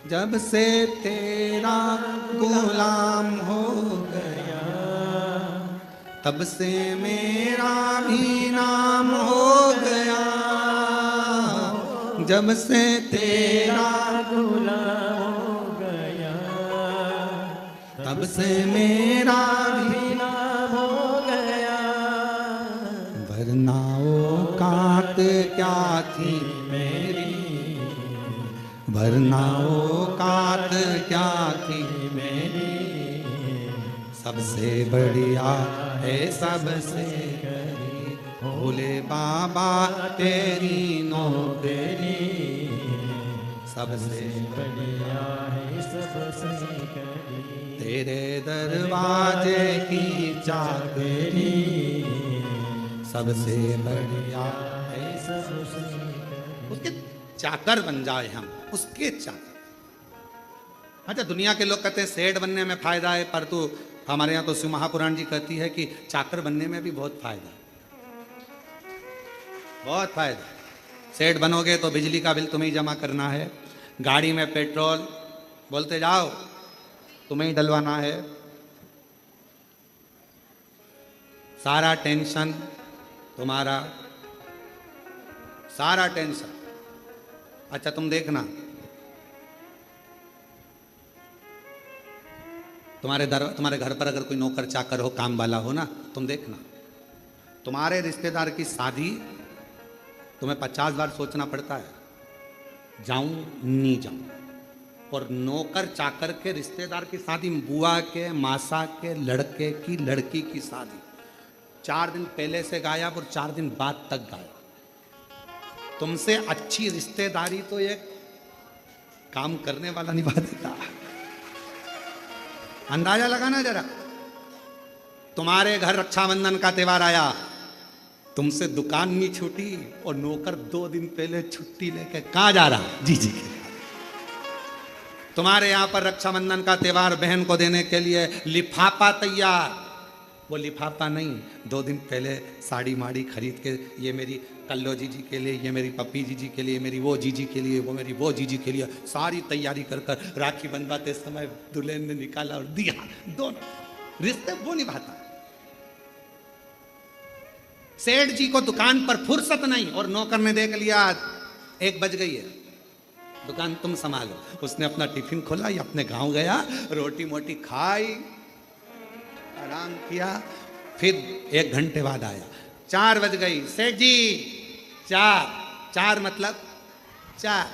जब से तेरा गुलाम हो गया, तब से मेरा भी नाम हो गया, जब से तेरा गुलाम हो गया, तब से मेरा भी नाम हो गया। वरना औकात क्या थी मेरी, वरना औकात क्या थी मेरी, सबसे बढ़िया है सबसे करीब, भोले बाबा तेरी नौकरी, सबसे बढ़िया है सबसे करीब, तेरे दरवाजे की चाकरी, सबसे बढ़िया है सबसे उसके चाकर बन जाए हम, उसके चाकर। अच्छा, दुनिया के लोग कहते हैं सेठ बनने में फायदा है, पर तू हमारे यहाँ तो शिव महापुराण जी कहती है कि चाकर बनने में भी बहुत फायदा है, बहुत फायदा। सेठ बनोगे तो बिजली का बिल तुम्हें ही जमा करना है, गाड़ी में पेट्रोल बोलते जाओ तुम्हें ही डलवाना है, सारा टेंशन तुम्हारा, सारा टेंशन। अच्छा तुम देखना, तुम्हारे घर पर अगर कोई नौकर चाकर हो, काम वाला हो ना, तुम देखना तुम्हारे रिश्तेदार की शादी तुम्हें 50 बार सोचना पड़ता है, जाऊं नहीं जाऊं। और नौकर चाकर के रिश्तेदार की शादी, बुआ के, मासा के लड़के की लड़की की शादी, 4 दिन पहले से गायब और 4 दिन बाद तक गायब। तुमसे अच्छी रिश्तेदारी तो एक काम करने वाला निभा देता। अंदाजा लगाना जरा, तुम्हारे घर रक्षाबंधन का त्योहार आया, तुमसे दुकान नहीं छूटी और नौकर 2 दिन पहले छुट्टी लेके कहाँ जा रहा, जी जी के। तुम्हारे यहां पर रक्षाबंधन का त्योहार बहन को देने के लिए लिफाफा तैयार, वो लिफाफा नहीं, 2 दिन पहले साड़ी माड़ी खरीद के, ये मेरी कल्लो जीजी के लिए, ये मेरी पप्पी जीजी के लिए, मेरी वो जीजी के लिए, वो मेरी वो जीजी के लिए, सारी तैयारी कर कर राखी बंधवाते समय दुल्हन ने निकाला और दिया। दोनों रिश्ते वो निभाता। सेठ जी को दुकान पर फुर्सत नहीं और नौकर ने देख लिया 1 बज गई है, दुकान तुम संभालो। उसने अपना टिफिन खोला या अपने गांव गया, रोटी मोटी खाई, आराम किया, फिर 1 घंटे बाद आया, 4 बज गई, सेठ जी 4 मतलब 4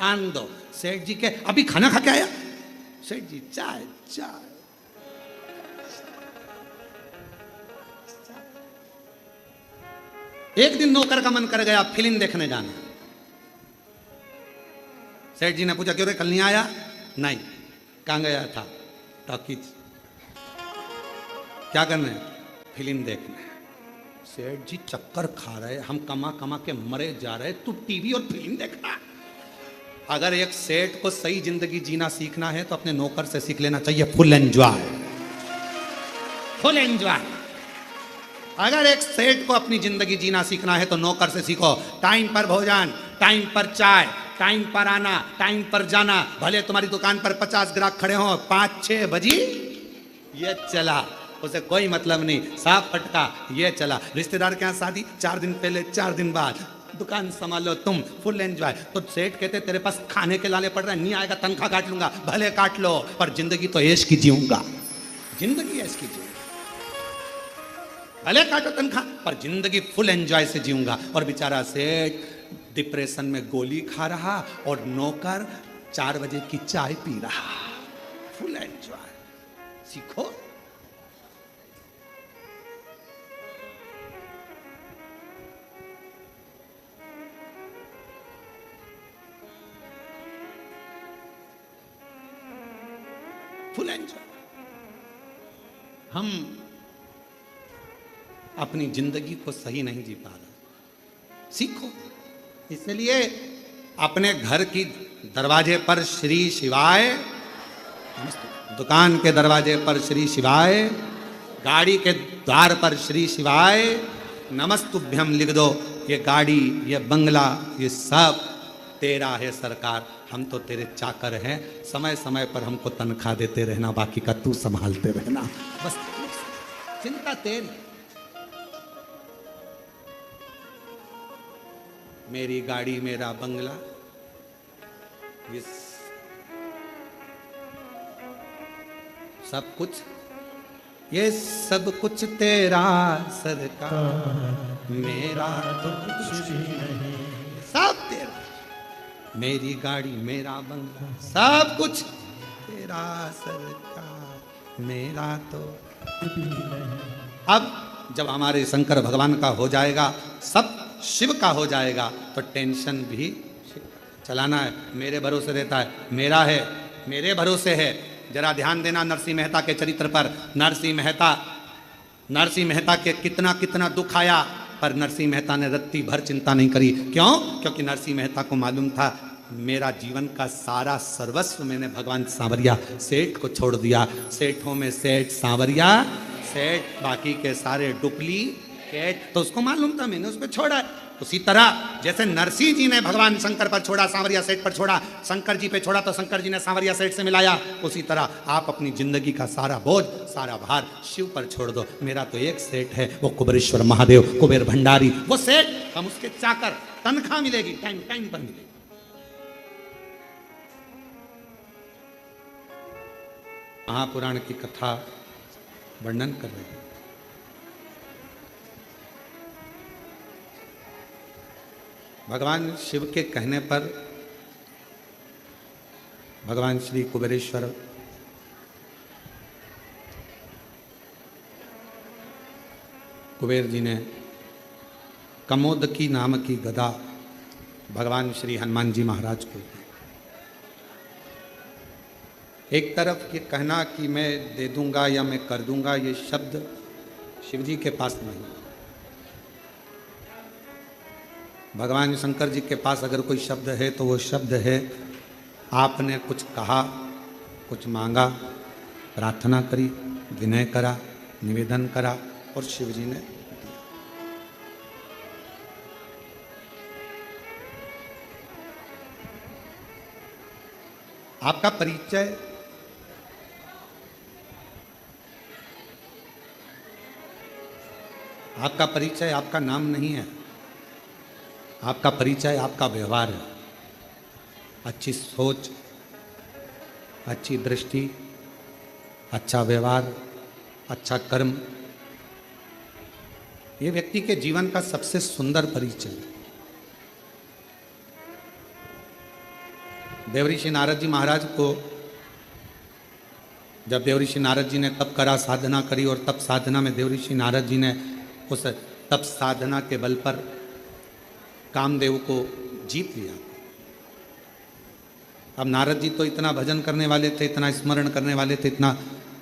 आन दो। सेठ जी के अभी खाना खा के आया, सेठ जी चाय। एक दिन नौकर का मन कर गया फिल्म देखने जाना, सेठ जी ने पूछा क्यों रे कल नहीं आया? नहीं। कहाँ गया था? टॉकीज। क्या करने? फिल्म देखने। सेठ जी चक्कर खा रहे, हम कमा कमा के मरे जा रहे, तू टीवी और फिल्म देख रहा। अगर एक सेठ को सही जिंदगी जीना सीखना है तो अपने नौकर से सीख लेना चाहिए फुल एंजॉय, फुल एंजॉय। अगर एक सेठ को अपनी जिंदगी जीना सीखना है तो नौकर से सीखो। टाइम पर भोजन, टाइम पर चाय, टाइम पर आना, टाइम पर जाना। भले तुम्हारी दुकान पर 50 ग्राहक खड़े हों, 5-6 बजी ये चला, उसे कोई मतलब नहीं, साफ फटका ये चला। रिश्तेदार के यहाँ शादी, 4 दिन पहले 4 दिन बाद, दुकान संभालो तुम, फुल एंजॉय। तो सेठ कहते तेरे पास खाने के लाले पड़ रहे हैं, नहीं आएगा तनख्वाह काट लूंगा। भले काट लो, पर जिंदगी तो ऐश की जीऊंगा, जिंदगी ऐश की जीऊंगा। भले काटो तनख्वाह, पर जिंदगी फुल एंजॉय से जीऊंगा। और बेचारा सेठ डिप्रेशन में गोली खा रहा और नौकर 4 बजे की चाय पी रहा। फुल एंजॉय सीखो। Full enjoy. हम अपनी जिंदगी को सही नहीं जी पा रहे, सीखो। इसलिए अपने घर की दरवाजे पर श्री शिवाय, दुकान के दरवाजे पर श्री शिवाय, गाड़ी के द्वार पर श्री शिवाय, नमस्तुभ्यम लिख दो। ये गाड़ी, ये बंगला, ये सब तेरा है सरकार, हम तो तेरे चाकर हैं, समय समय पर हमको तनख्वाह देते रहना, बाकी का तू संभालते रहना, बस चिंता तेरी। मेरी गाड़ी मेरा बंगला, ये सब कुछ, ये सब कुछ तेरा सरकार, मेरा तो कुछ भी नहीं, सब तेरा। मेरी गाड़ी मेरा बंगला, सब कुछ तेरा सरकार, मेरा तो कुछ भी नहीं। अब जब हमारे शंकर भगवान का हो जाएगा, सब शिव का हो जाएगा, तो टेंशन भी चलाना है मेरे भरोसे रहता है, मेरा है, मेरे भरोसे है। जरा ध्यान देना नरसिंह मेहता के चरित्र पर। नरसिंह मेहता के कितना कितना दुख आया, पर नरसिंह मेहता ने रत्ती भर चिंता नहीं करी। क्यों? क्योंकि नरसिंह मेहता को मालूम था मेरा जीवन का सारा सर्वस्व मैंने भगवान सांवरिया सेठ को छोड़ दिया। सेठों में सेठ सांवरिया सेठ, बाकी के सारे डुप्लीकेट। तो उसको मालूम था मैंने उस पर छोड़ा है। उसी तरह जैसे नरसिंह जी ने भगवान शंकर पर छोड़ा, सांवरिया सेठ पर छोड़ा, शंकर जी पे छोड़ा तो शंकर जी ने सांवरिया सेठ से मिलाया, उसी तरह आप अपनी जिंदगी का सारा बोझ, सारा भार शिव पर छोड़ दो। मेरा तो एक सेठ है, वो कुबेरेश्वर महादेव, कुबेर भंडारी, वो सेठ, हम उसके चाकर, तनख्वाह मिलेगी टाइम टाइम पर मिलेगी। महापुराण की कथा वर्णन कर रहे हैं। भगवान शिव के कहने पर भगवान श्री कुबेरेश्वर कुबेर जी ने कमोदकी नाम की गदा भगवान श्री हनुमान जी महाराज को दी। एक तरफ ये कहना कि मैं दे दूंगा या मैं कर दूंगा, ये शब्द शिव जी के पास नहीं। भगवान शंकर जी के पास अगर कोई शब्द है तो वो शब्द है, आपने कुछ कहा, कुछ मांगा, प्रार्थना करी, विनय करा, निवेदन करा और शिव जी ने दिया। आपका परिचय आपका नाम नहीं है, आपका परिचय आपका व्यवहार है। अच्छी सोच, अच्छी दृष्टि, अच्छा व्यवहार, अच्छा कर्म, ये व्यक्ति के जीवन का सबसे सुंदर परिचय है। देवऋषि नारद जी महाराज को जब देवऋषि नारद जी ने तप करा, साधना करी, और तप साधना में देवऋषि नारद जी ने उस तप साधना के बल पर कामदेव को जीत लिया। अब नारद जी तो इतना भजन करने वाले थे, इतना स्मरण करने वाले थे, इतना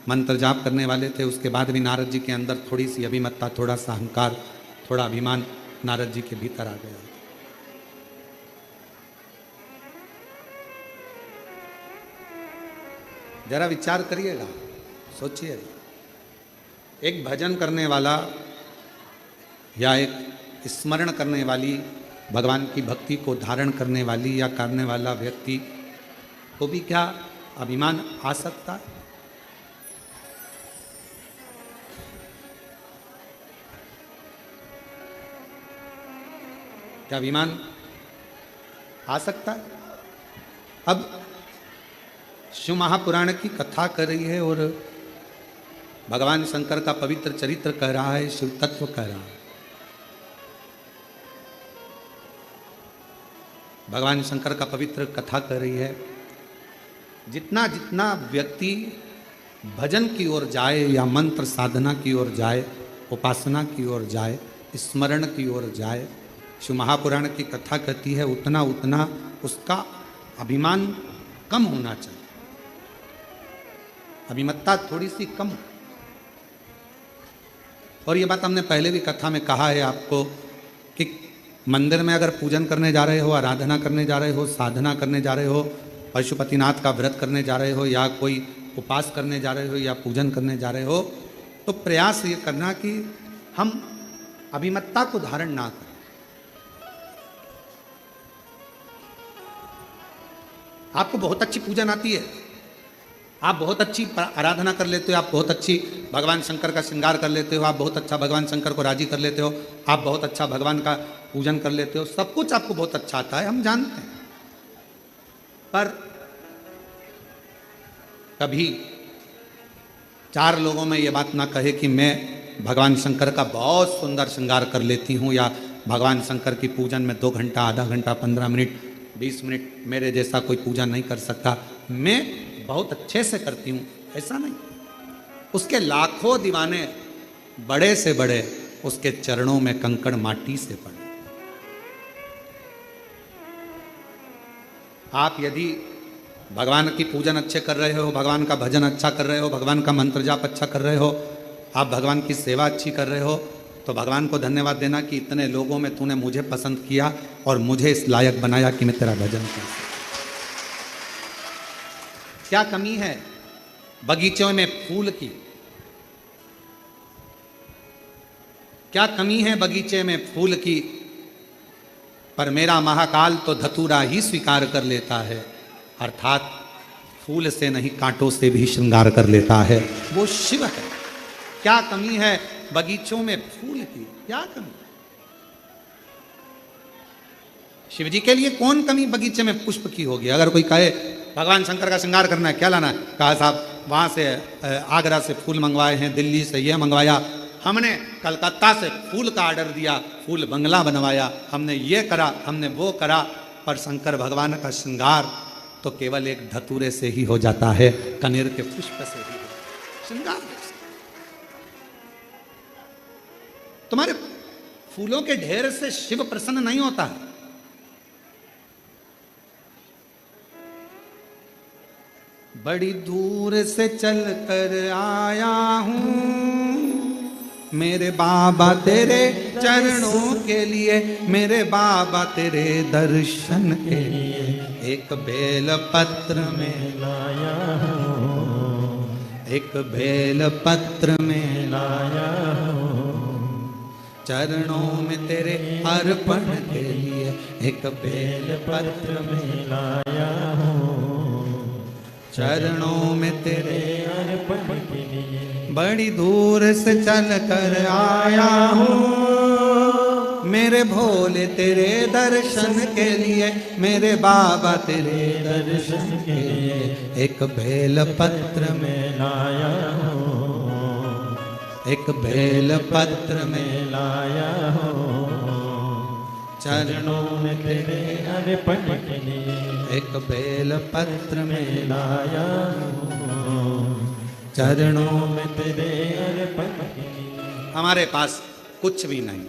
मंत्र जाप करने वाले थे, उसके बाद भी नारद जी के अंदर थोड़ी सी अभिमत्ता, थोड़ा सा अहंकार, थोड़ा अभिमान नारद जी के भीतर आ गया। जरा विचार करिएगा, सोचिएगा, एक भजन करने वाला या एक स्मरण करने वाली, भगवान की भक्ति को धारण करने वाली या करने वाला व्यक्ति को भी क्या अभिमान आ सकता है? क्या अभिमान आ सकता है? अब शिव महापुराण की कथा कर रही है और भगवान शंकर का पवित्र चरित्र कह रहा है, शिव तत्व कह रहा है। भगवान शंकर का पवित्र कथा कर रही है। जितना जितना व्यक्ति भजन की ओर जाए या मंत्र साधना की ओर जाए, उपासना की ओर जाए, स्मरण की ओर जाए, शिव महापुराण की कथा कहती है उतना उतना उसका अभिमान कम होना चाहिए, अभिमत्ता थोड़ी सी कम। और ये बात हमने पहले भी कथा में कहा है आपको कि मंदिर में अगर पूजन करने जा रहे हो, आराधना करने जा रहे हो, साधना करने जा रहे हो, पशुपतिनाथ का व्रत करने जा रहे हो, या कोई उपास करने जा रहे हो, या पूजन करने जा रहे हो, तो प्रयास ये करना कि हम अभिमत्ता को धारण ना करें। आपको बहुत अच्छी पूजन आती है, आप बहुत अच्छी आराधना कर लेते हो, आप बहुत अच्छी भगवान शंकर का श्रृंगार कर लेते हो, आप बहुत अच्छा भगवान शंकर को राजी कर लेते हो, आप बहुत अच्छा भगवान का पूजन कर लेते हो, सब कुछ आपको बहुत अच्छा आता है, हम जानते हैं। पर कभी 4 लोगों में ये बात ना कहे कि मैं भगवान शंकर का बहुत सुंदर श्रृंगार कर लेती हूँ, या भगवान शंकर की पूजन में 2 घंटा, आधा घंटा, 15 मिनट, 20 मिनट मेरे जैसा कोई पूजा नहीं कर सकता, मैं बहुत अच्छे से करती हूँ, ऐसा नहीं। उसके लाखों दीवाने बड़े से बड़े उसके चरणों में कंकड़ माटी से पड़े। आप यदि भगवान की पूजन अच्छे कर रहे हो, भगवान का भजन अच्छा कर रहे हो, भगवान का मंत्र जाप अच्छा कर रहे हो, आप भगवान की सेवा अच्छी कर रहे हो, तो भगवान को धन्यवाद देना कि इतने लोगों में तूने मुझे पसंद किया और मुझे इस लायक बनाया कि मैं तेरा भजन कर सकूं। क्या कमी है बगीचों में फूल की? क्या कमी है बगीचे में फूल की? पर मेरा महाकाल तो धतूरा ही स्वीकार कर लेता है, अर्थात फूल से नहीं कांटों से भी श्रृंगार कर लेता है, वो शिव है। क्या कमी है बगीचों में फूल की? क्या कमी? शिव जी के लिए कौन कमी बगीचे में पुष्प की होगी? अगर कोई कहे भगवान शंकर का श्रृंगार करना है, क्या लाना है? कहा साहब वहां से आगरा से फूल मंगवाए हैं, दिल्ली से ये मंगवाया, हमने कलकत्ता से फूल का ऑर्डर दिया, फूल बंगला बनवाया, हमने ये करा, हमने वो करा, पर शंकर भगवान का श्रृंगार तो केवल एक धतूरे से ही हो जाता है, कनेर के पुष्प से ही श्रृंगार। तुम्हारे फूलों के ढेर से शिव प्रसन्न नहीं होता है। बड़ी दूर से चल कर आया हूँ मेरे बाबा तेरे चरणों के लिए, मेरे बाबा तेरे दर्शन के लिए, एक बेल पत्र में लाया हूँ, एक बेल पत्र में लाया हूँ, चरणों में तेरे अर्पण के लिए, एक बेल पत्र में लाया हूँ, चरणों में तेरे अर्पण के लिए। बड़ी दूर से चल कर आया हूँ मेरे भोले तेरे दर्शन के लिए, मेरे बाबा तेरे दर्शन के लिए, एक बेल पत्र में लाया हूँ, एक बेल पत्र में लाया हूँ, चरणों में तेरे अर्पण के लिए। एक बेल पत्र में लाया हूँ, चरणों में तेरे अर्पण के लिए। हमारे पास कुछ भी नहीं,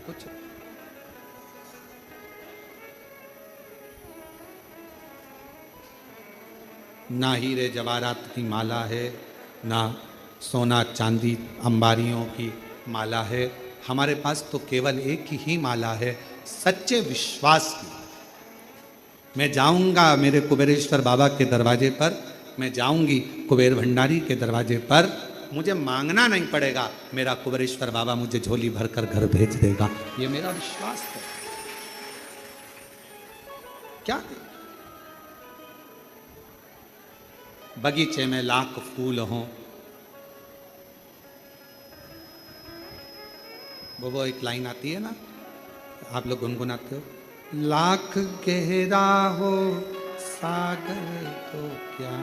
कुछ ना हीरे जवाहरात की माला है, ना सोना चांदी अंबारियों की माला है। हमारे पास तो केवल एक ही माला है, सच्चे विश्वास की। मैं जाऊंगा मेरे कुबेरेश्वर बाबा के दरवाजे पर, मैं जाऊंगी कुबेर भंडारी के दरवाजे पर, मुझे मांगना नहीं पड़ेगा, मेरा कुबेरेश्वर बाबा मुझे झोली भरकर घर भेज देगा, ये मेरा विश्वास है। क्या बगीचे में लाख फूल हों, वो एक लाइन आती है ना, आप लोग गुनगुनाते हो, लाख गहरा हो सागर तो क्या,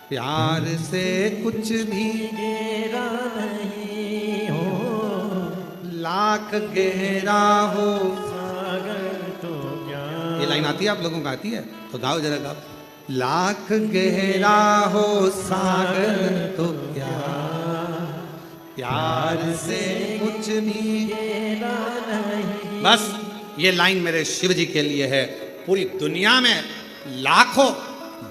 प्यार से कुछ भी गहरा नहीं हो, लाख गहरा हो सागर तो क्या। ये लाइन आती है, आप लोगों को आती है तो गाओ जरा गाओ। लाख गहरा हो सागर तो क्या, प्यार से कुछ भी गहरा नहीं। बस ये लाइन मेरे शिव जी के लिए है। पूरी दुनिया में लाखों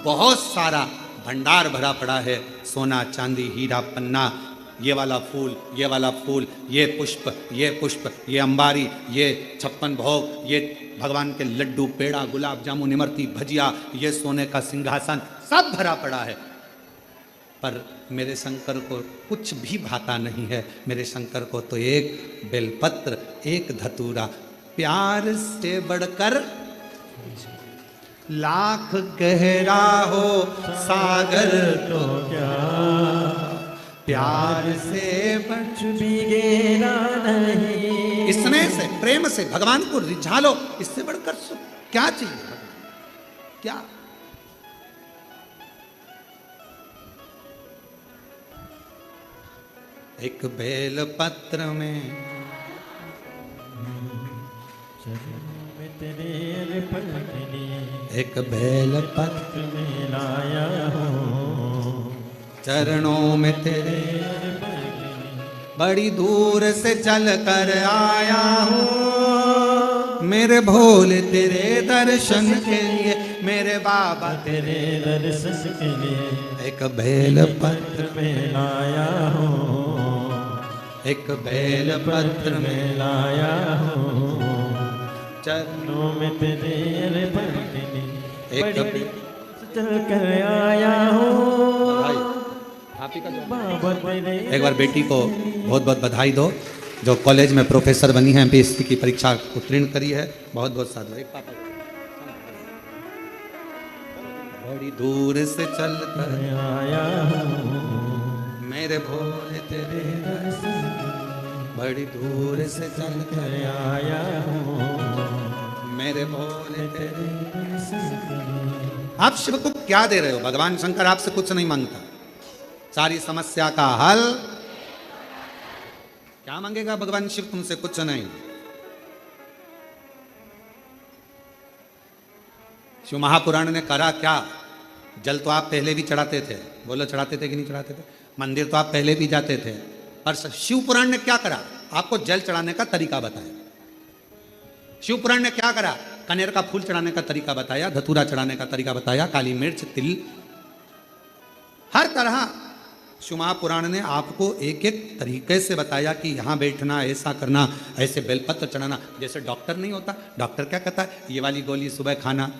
बहुत सारा भंडार भरा पड़ा है, सोना चांदी हीरा पन्ना, ये वाला फूल, ये वाला फूल, ये पुष्प, ये पुष्प, ये अंबारी, ये 56 भोग, ये भगवान के लड्डू, पेड़ा, गुलाब जामुन, इमरती, भजिया, ये सोने का सिंहासन, सब भरा पड़ा है। पर मेरे शंकर को कुछ भी भाता नहीं है। मेरे शंकर को तो एक बेलपत्र, एक धतूरा, प्यार से बढ़कर लाख गहरा हो सागर तो क्या प्यार से कुछ भी गहरा नहीं। स्नेह से, प्रेम से भगवान को रिझा लो, इससे बढ़कर सुख क्या चाहिए भगवान? क्या? एक बेल पत्र में तेरे अर्पण के लिए एक बेल पत्र में लाया हूँ, चरणों में तेरे बड़ी दूर से चल कर आया हूँ, मेरे भोले तेरे दर्शन के लिए, मेरे बाबा तेरे दर्शन के लिए एक बेल पत्र में लाया हूँ, एक बेल पत्र में लाया हूँ, चरणों में तेरे अर्पण के लिए एक बड़ी चल कर आया हूँ। बाबा तेरे एक बार बेटी को बहुत बहुत बधाई दो, जो कॉलेज में प्रोफेसर बनी है, एमपीएससी की परीक्षा उत्तीर्ण करी है। बहुत बहुत साधु। एक पापा बड़ी दूर से चल कर आया हूँ, मेरे भोले तेरे बड़ी दूर से चल कर आया हूँ, मेरे भोले तेरे। आप शिव को क्या दे रहे हो? भगवान शंकर आपसे कुछ नहीं मांगता, सारी समस्या का हल क्या मांगेगा भगवान शिव तुमसे? कुछ नहीं। शिव महापुराण ने करा क्या? जल तो आप पहले भी चढ़ाते थे, बोलो चढ़ाते थे कि नहीं चढ़ाते थे? मंदिर तो आप पहले भी जाते थे, पर शिव पुराण ने क्या करा? आपको जल चढ़ाने का तरीका बताया। शिव पुराण ने क्या करा? कनेर का फूल चढ़ाने का तरीका बताया, धतूरा चढ़ाने का तरीका बताया, काली मिर्च, तिल, हर तरह शिव महापुराण ने आपको एक एक तरीके से बताया कि यहाँ बैठना, ऐसा करना, ऐसे बेलपत्र चढ़ाना। जैसे डॉक्टर नहीं होता, डॉक्टर क्या कहता है? ये वाली गोली सुबह खाना,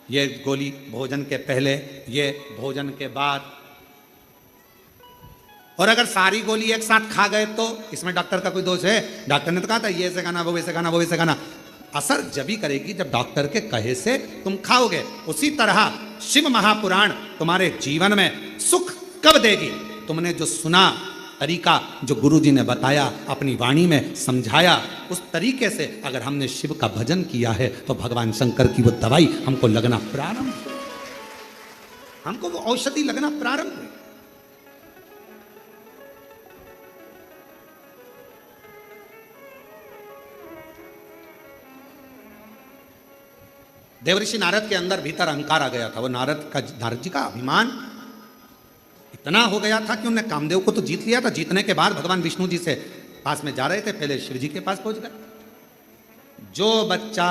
ये गोली भोजन के पहले, ये भोजन के बाद। और अगर सारी गोली एक साथ खा गए तो इसमें डॉक्टर का कोई दोष है? डॉक्टर ने तो कहा था ये ऐसे खाना, वो वैसे खाना, वो वैसे खाना। असर जब ही करेगी जब डॉक्टर के कहे से तुम खाओगे। उसी तरह शिव महापुराण तुम्हारे जीवन में सुख कब देगी? तुमने जो सुना तरीका, जो गुरु जी ने बताया, अपनी वाणी में समझाया, उस तरीके से अगर हमने शिव का भजन किया है तो भगवान शंकर की वो दवाई हमको लगना प्रारंभ, हमको वो औषधि लगना प्रारंभ हुई। देवऋषि नारद के अंदर भीतर अहंकार आ गया था। वो नारद जी का अभिमान इतना हो गया था कि उन्होंने कामदेव को तो जीत लिया था। जीतने के बाद भगवान विष्णु जी से पास में जा रहे थे, पहले शिव जी के पास पहुंच गए। जो बच्चा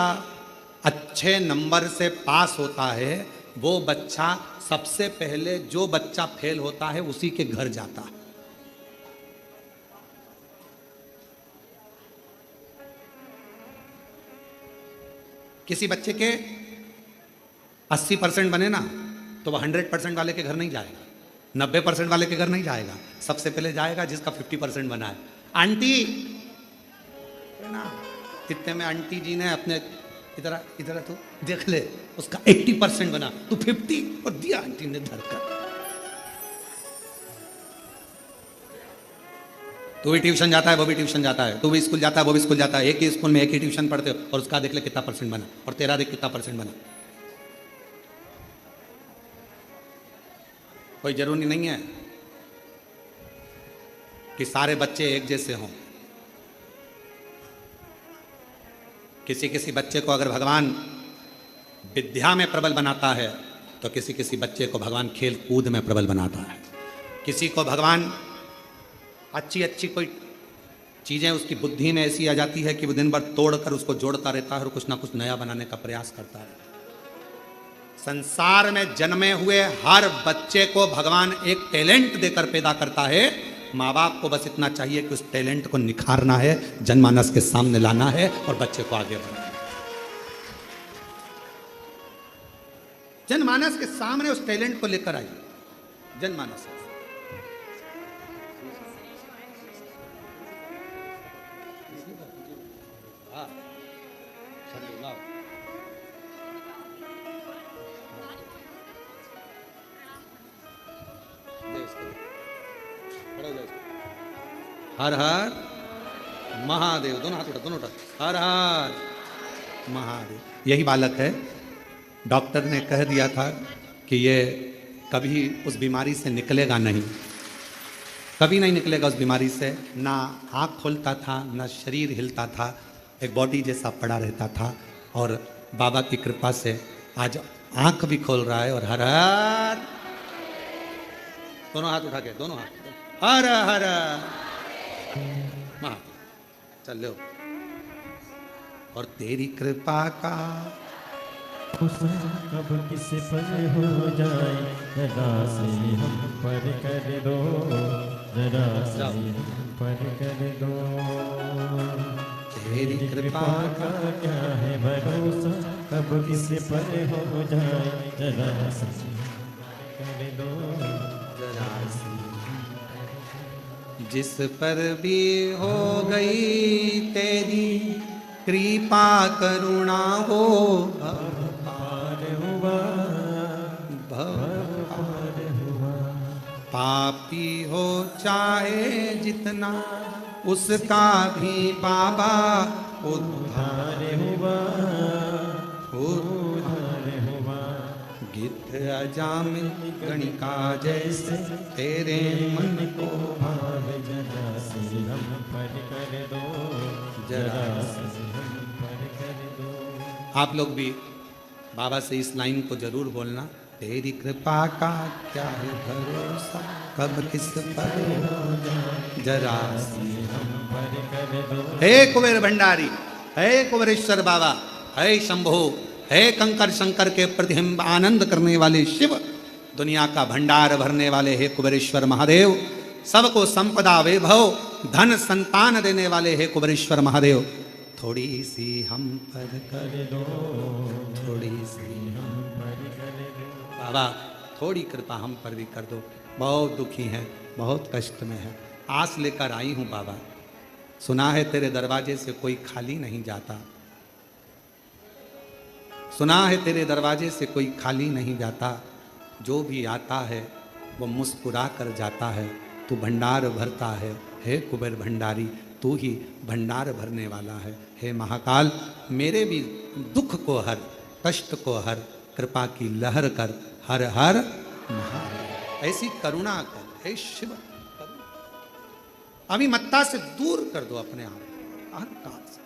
अच्छे नंबर से पास होता है, वो बच्चा सबसे पहले, जो बच्चा फेल होता है उसी के घर जाता है। किसी बच्चे के 80% बने ना, तो वह 100% वाले के घर नहीं जाएगा, 90% वाले के घर नहीं जाएगा। सबसे पहले जाएगा जिसका 50% बना है। आंटी ना, इतने में आंटी जी ने अपने इधर इधर तो देख ले, उसका 80% बना, तू 50 और दिया आंटी ने धरकर। तू भी ट्यूशन जाता है, वो भी ट्यूशन जाता है, तू भी स्कूल जाता है, वो भी स्कूल जाता है, एक ही स्कूल में एक ही ट्यूशन पढ़ते हो, और उसका देख ले कितना % बना, और तेरा देख कितना % बना। कोई जरूरी नहीं है कि सारे बच्चे एक जैसे हों। किसी किसी बच्चे को अगर भगवान विद्या में प्रबल बनाता है, तो किसी किसी बच्चे को भगवान खेल कूद में प्रबल बनाता है। किसी को भगवान अच्छी अच्छी कोई चीज़ें उसकी बुद्धि में ऐसी आ जाती है कि वो दिन भर तोड़कर उसको जोड़ता रहता है और कुछ ना कुछ नया बनाने का प्रयास करता है। संसार में जन्मे हुए हर बच्चे को भगवान एक टैलेंट देकर पैदा करता है। माँ बाप को बस इतना चाहिए कि उस टैलेंट को निखारना है, जनमानस के सामने लाना है और बच्चे को आगे बढ़ाना है। जनमानस के सामने उस टैलेंट को लेकर आइए। जनमानस हर हर महादेव। दोनों हाथ उठा, दोनों उठा। हर हर महादेव। यही बालक है, डॉक्टर ने कह दिया था कि ये कभी उस बीमारी से निकलेगा नहीं, कभी नहीं निकलेगा उस बीमारी से। ना आँख खोलता था, ना शरीर हिलता था, एक बॉडी जैसा पड़ा रहता था। और बाबा की कृपा से आज आँख भी खोल रहा है। और हर हर, दोनों हाथ उठा के, दोनों हाथ, हर हर महा, चल लो। और तेरी कृपा का कब किस पर हो जाए, जरा से हम पर कर दो, जरा से हम पर कर दो। तेरी कृपा का क्या है भरोसा, कब किस पर हो जाए, जरा से कर दो, जरा सी। जिस पर भी हो गई तेरी कृपा करुणा हो, पार हुआ, पार हुआ। पापी हो चाहे जितना, उसका भी बाबा उद्धार हुआ, उद्धार हुआ। गिद्ध अजामिल गणिका जैसे तेरे मन को भाव, जरा से हम पर कर दो, जरा से हम पर कर दो। आप लोग भी बाबा से इस लाइन को जरूर बोलना, तेरी कृपा का क्या है भरोसा, कब किस पर हो जाए, जरा सी हम पर कर दो। हे कुबेर भंडारी, हे कुबेरेश्वर बाबा, हे शंभो, हे कंकर शंकर के प्रतिबिंब आनंद करने वाले शिव, दुनिया का भंडार भरने वाले हे कुबेरेश्वर महादेव, सबको संपदा वैभव धन संतान देने वाले हे कुबेरेश्वर महादेव, थोड़ी सी हम पर कर दो, थोड़ी सी हम पर कर दो। बाबा थोड़ी कृपा हम पर भी कर दो। बहुत दुखी हैं, बहुत कष्ट में है, आस लेकर आई हूँ बाबा। सुना है तेरे दरवाजे से कोई खाली नहीं जाता, सुना है तेरे दरवाजे से कोई खाली नहीं जाता, जो भी आता है वो मुस्कुरा कर जाता है। तू भंडार भरता है हे कुबेर भंडारी, तू ही भंडार भरने वाला है। हे महाकाल, मेरे भी दुख को हर, कष्ट को हर, कृपा की लहर कर, हर हर महादेव। ऐसी करुणा कर हे शिव, अभिमत्ता से दूर कर दो अपने आप अहंकार से।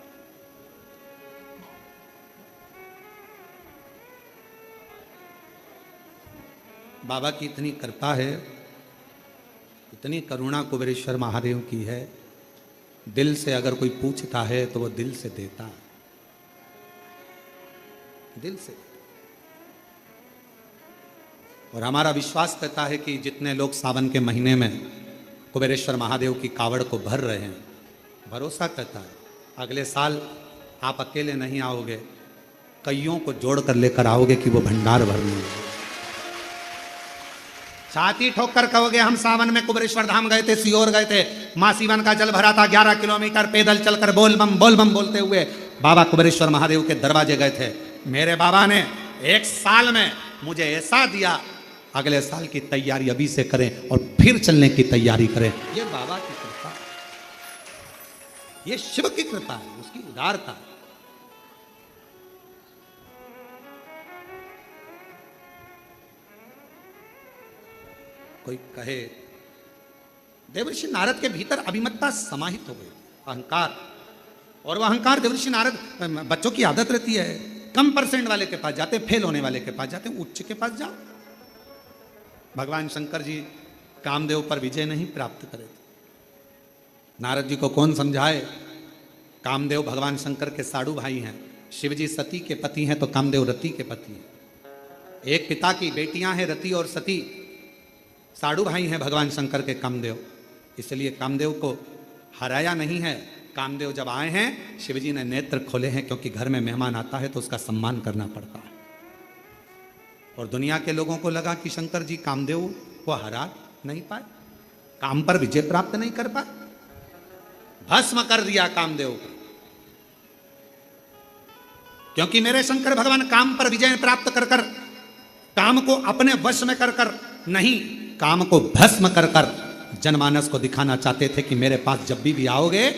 बाबा की इतनी कृपा है, इतनी करुणा कुबेरेश्वर महादेव की है, दिल से अगर कोई पूछता है तो वो दिल से देता है, दिल से। और हमारा विश्वास कहता है कि जितने लोग सावन के महीने में कुबेरेश्वर महादेव की कावड़ को भर रहे हैं, भरोसा कहता है अगले साल आप अकेले नहीं आओगे, कईयों को जोड़ कर लेकर आओगे कि वो भंडार भरने। छाती ठोक कर कहोगे हम सावन में कुबेरेश्वर धाम गए थे, सीहोर गए थे, मां सीवन का जल भरा था, 11 किलोमीटर पैदल चलकर बोल बम बोलते हुए बाबा कुबेरेश्वर महादेव के दरवाजे गए थे। मेरे बाबा ने 1 साल में मुझे ऐसा दिया, अगले साल की तैयारी अभी से करें और फिर चलने की तैयारी करें। ये बाबा की कृपा, ये शिव की कृपा है, उसकी उदारता। कोई कहे देवर्षि नारद के भीतर अभिमत्ता समाहित हो गई, अहंकार, और वह अहंकार देवर्षि नारद, बच्चों की आदत रहती है, कम परसेंट वाले के पास जाते, फेल होने वाले के पास जाते, उच्च के पास जाओ। भगवान शंकर जी कामदेव पर विजय नहीं प्राप्त करे थे, नारद जी को कौन समझाए। कामदेव भगवान शंकर के साड़ू भाई हैं, शिव जी सती के पति हैं तो कामदेव रति के पति हैं। एक पिता की बेटियां हैं रति और सती, साड़ू भाई हैं भगवान शंकर के कामदेव, इसलिए कामदेव को हराया नहीं है। कामदेव जब आए हैं, शिवजी ने नेत्र खोले हैं, क्योंकि घर में मेहमान आता है तो उसका सम्मान करना पड़ता है। और दुनिया के लोगों को लगा कि शंकर जी कामदेव को हरा नहीं पाए, काम पर विजय प्राप्त नहीं कर पाए, भस्म कर दिया कामदेव को। क्योंकि मेरे शंकर भगवान काम पर विजय प्राप्त कर काम को अपने वश में कर नहीं, काम को भस्म कर जनमानस को दिखाना चाहते थे कि मेरे पास जब भी आओगे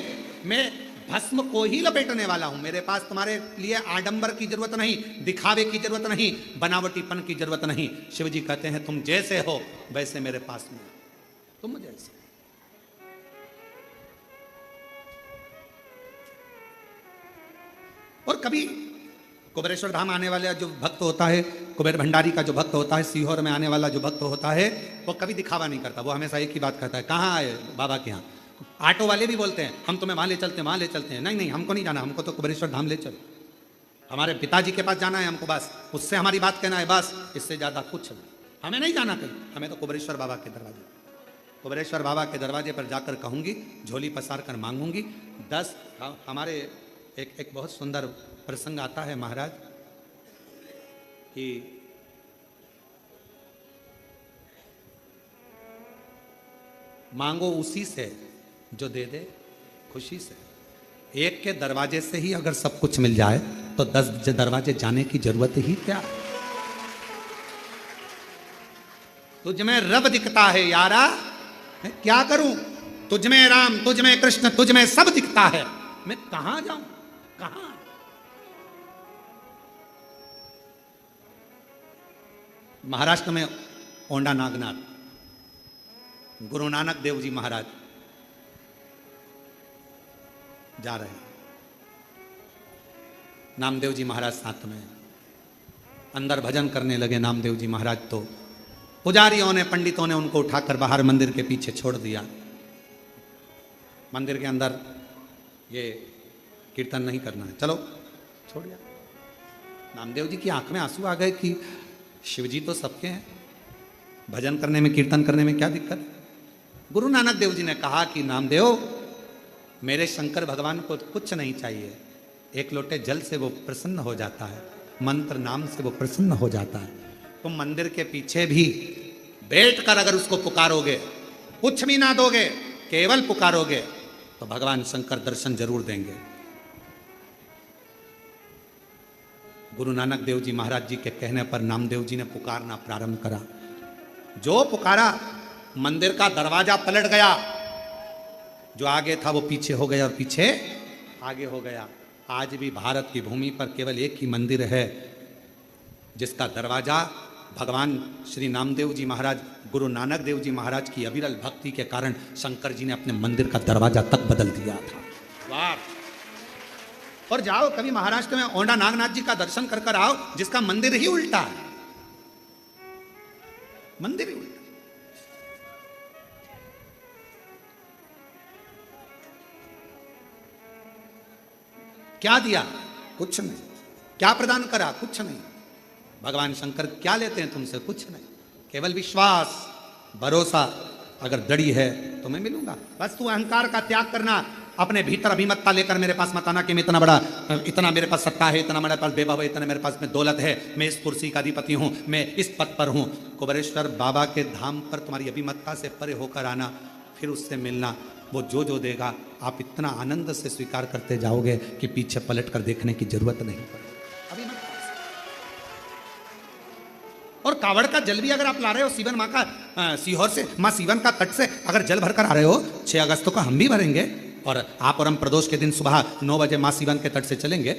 मैं भस्म को ही लपेटने वाला हूं। मेरे पास तुम्हारे लिए आडंबर की जरूरत नहीं, दिखावे की जरूरत नहीं, बनावटीपन की जरूरत नहीं। शिव जी कहते हैं तुम जैसे हो वैसे मेरे पास में, तुम जैसे। और कभी कुबेरेश्वर धाम आने वाला जो भक्त होता है, कुबेर भंडारी का जो भक्त होता है, सीहोर में आने वाला जो भक्त होता है, वो कभी दिखावा नहीं करता। वो हमेशा एक ही बात कहता है, कहाँ आए बाबा के यहाँ। ऑटो वाले भी बोलते हैं हम तुम्हें वहां ले चलते हैं, वहां ले चलते हैं। नहीं नहीं, हमको नहीं जाना, हमको तो कुबेरेश्वर धाम ले चलो, हमारे पिताजी के पास जाना है हमको, बस उससे हमारी बात कहना है, बस इससे ज्यादा कुछ नहीं, हमें नहीं जाना कहीं, हमें तो कुबेरेश्वर बाबा के दरवाजे, कुबेरेश्वर बाबा के दरवाजे पर जाकर कहूंगी, झोली पसार कर मांगूंगी 10। हमारे एक बहुत सुंदर प्रसंग आता है महाराज कि मांगो उसी से जो दे दे खुशी से। एक के दरवाजे से ही अगर सब कुछ मिल जाए तो 10 दरवाजे जाने की जरूरत ही क्या। तुझ में रब दिखता है यारा, मैं क्या करूं, तुझ में राम, तुझ में कृष्ण, तुझ में सब दिखता है, मैं कहां जाऊं, कहां। महाराष्ट्र में ओंडा नागनाथ गुरु नानक देव जी महाराज जा रहे हैं, नामदेव जी महाराज साथ में, अंदर भजन करने लगे नामदेव जी महाराज। तो पुजारियों ने, पंडितों ने उनको उठाकर बाहर मंदिर के पीछे छोड़ दिया। मंदिर के अंदर ये कीर्तन नहीं करना है, चलो छोड़ दिया। नामदेव जी की आंख में आंसू आ गए कि शिव जी तो सबके हैं, भजन करने में, कीर्तन करने में क्या दिक्कत है। गुरु नानक देव जी ने कहा कि नामदेव, मेरे शंकर भगवान को कुछ नहीं चाहिए, एक लोटे जल से वो प्रसन्न हो जाता है, मंत्र नाम से वो प्रसन्न हो जाता है। तुम मंदिर के पीछे भी बैठकर अगर उसको पुकारोगे, कुछ भी ना दोगे, केवल पुकारोगे, तो भगवान शंकर दर्शन जरूर देंगे। गुरु नानक देव जी महाराज जी के कहने पर नामदेव जी ने पुकारना प्रारंभ करा। जो पुकारा, मंदिर का दरवाजा पलट गया, जो आगे था वो पीछे हो गया और पीछे आगे हो गया। आज भी भारत की भूमि पर केवल एक ही मंदिर है जिसका दरवाजा भगवान श्री नामदेव जी महाराज, गुरु नानक देव जी महाराज की अविरल भक्ति के कारण शंकर जी ने अपने मंदिर का दरवाजा तक बदल दिया था। वाह। और जाओ कभी महाराष्ट्र में ओंडा नागनाथ जी का दर्शन कर कर आओ, जिसका मंदिर ही उल्टा है, मंदिर ही उल्टा। क्या दिया? कुछ नहीं। क्या प्रदान करा? कुछ नहीं। भगवान शंकर क्या लेते हैं तुमसे? कुछ नहीं, केवल विश्वास, भरोसा। अगर दड़ी है तो मैं मिलूंगा। बस तू अहंकार का त्याग करना, अपने भीतर अभिमतता लेकर मेरे पास मत आना कि मैं इतना बड़ा, इतना मेरे पास सत्ता है, इतना मेरे पास वैभव है, इतना मेरे पास में दौलत है, मैं इस कुर्सी का अधिपति हूं, मैं इस पद पर हूं। कुबेरेश्वर बाबा के धाम पर तुम्हारी अभिमतता से परे होकर आना, फिर उससे मिलना। वो जो देगा आप इतना आनंद से स्वीकार करते जाओगे कि पीछे पलट कर देखने की जरूरत नहीं पड़ेगी। और कावड़ का जल भी अगर आप ला रहे हो सीवन माँ का, सीहोर से, माँ सीवन का तट से अगर जल भरकर आ रहे हो, 6 अगस्त को हम भी भरेंगे। और आप और हम प्रदोष के दिन सुबह 9 बजे माँ सीवन के तट से चलेंगे।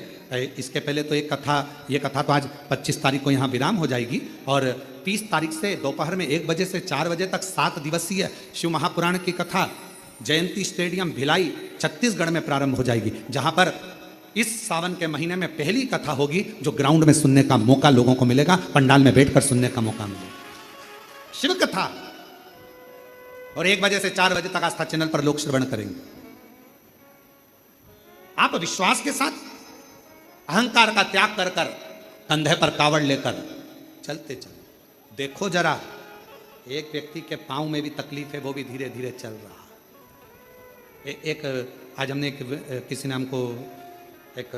इसके पहले तो ये कथा तो आज 25 तारीख को यहाँ विराम हो जाएगी, और 30 तारीख से दोपहर में 1 बजे से 4 बजे तक 7 दिवसीय शिव महापुराण की कथा जयंती स्टेडियम भिलाई छत्तीसगढ़ में प्रारंभ हो जाएगी, जहां पर इस सावन के महीने में पहली कथा होगी जो ग्राउंड में सुनने का मौका लोगों को मिलेगा, पंडाल में बैठकर सुनने का मौका मिलेगा, शिव कथा। और 1 बजे से 4 बजे तक आस्था चैनल पर लोक श्रवण करेंगे। आप विश्वास के साथ अहंकार का त्याग कर कर कंधे पर कावड़ लेकर चलते चलो। देखो जरा, एक व्यक्ति के पांव में भी तकलीफ है, वो भी धीरे धीरे चल रहा। एक आज हमने किसी ने हमको एक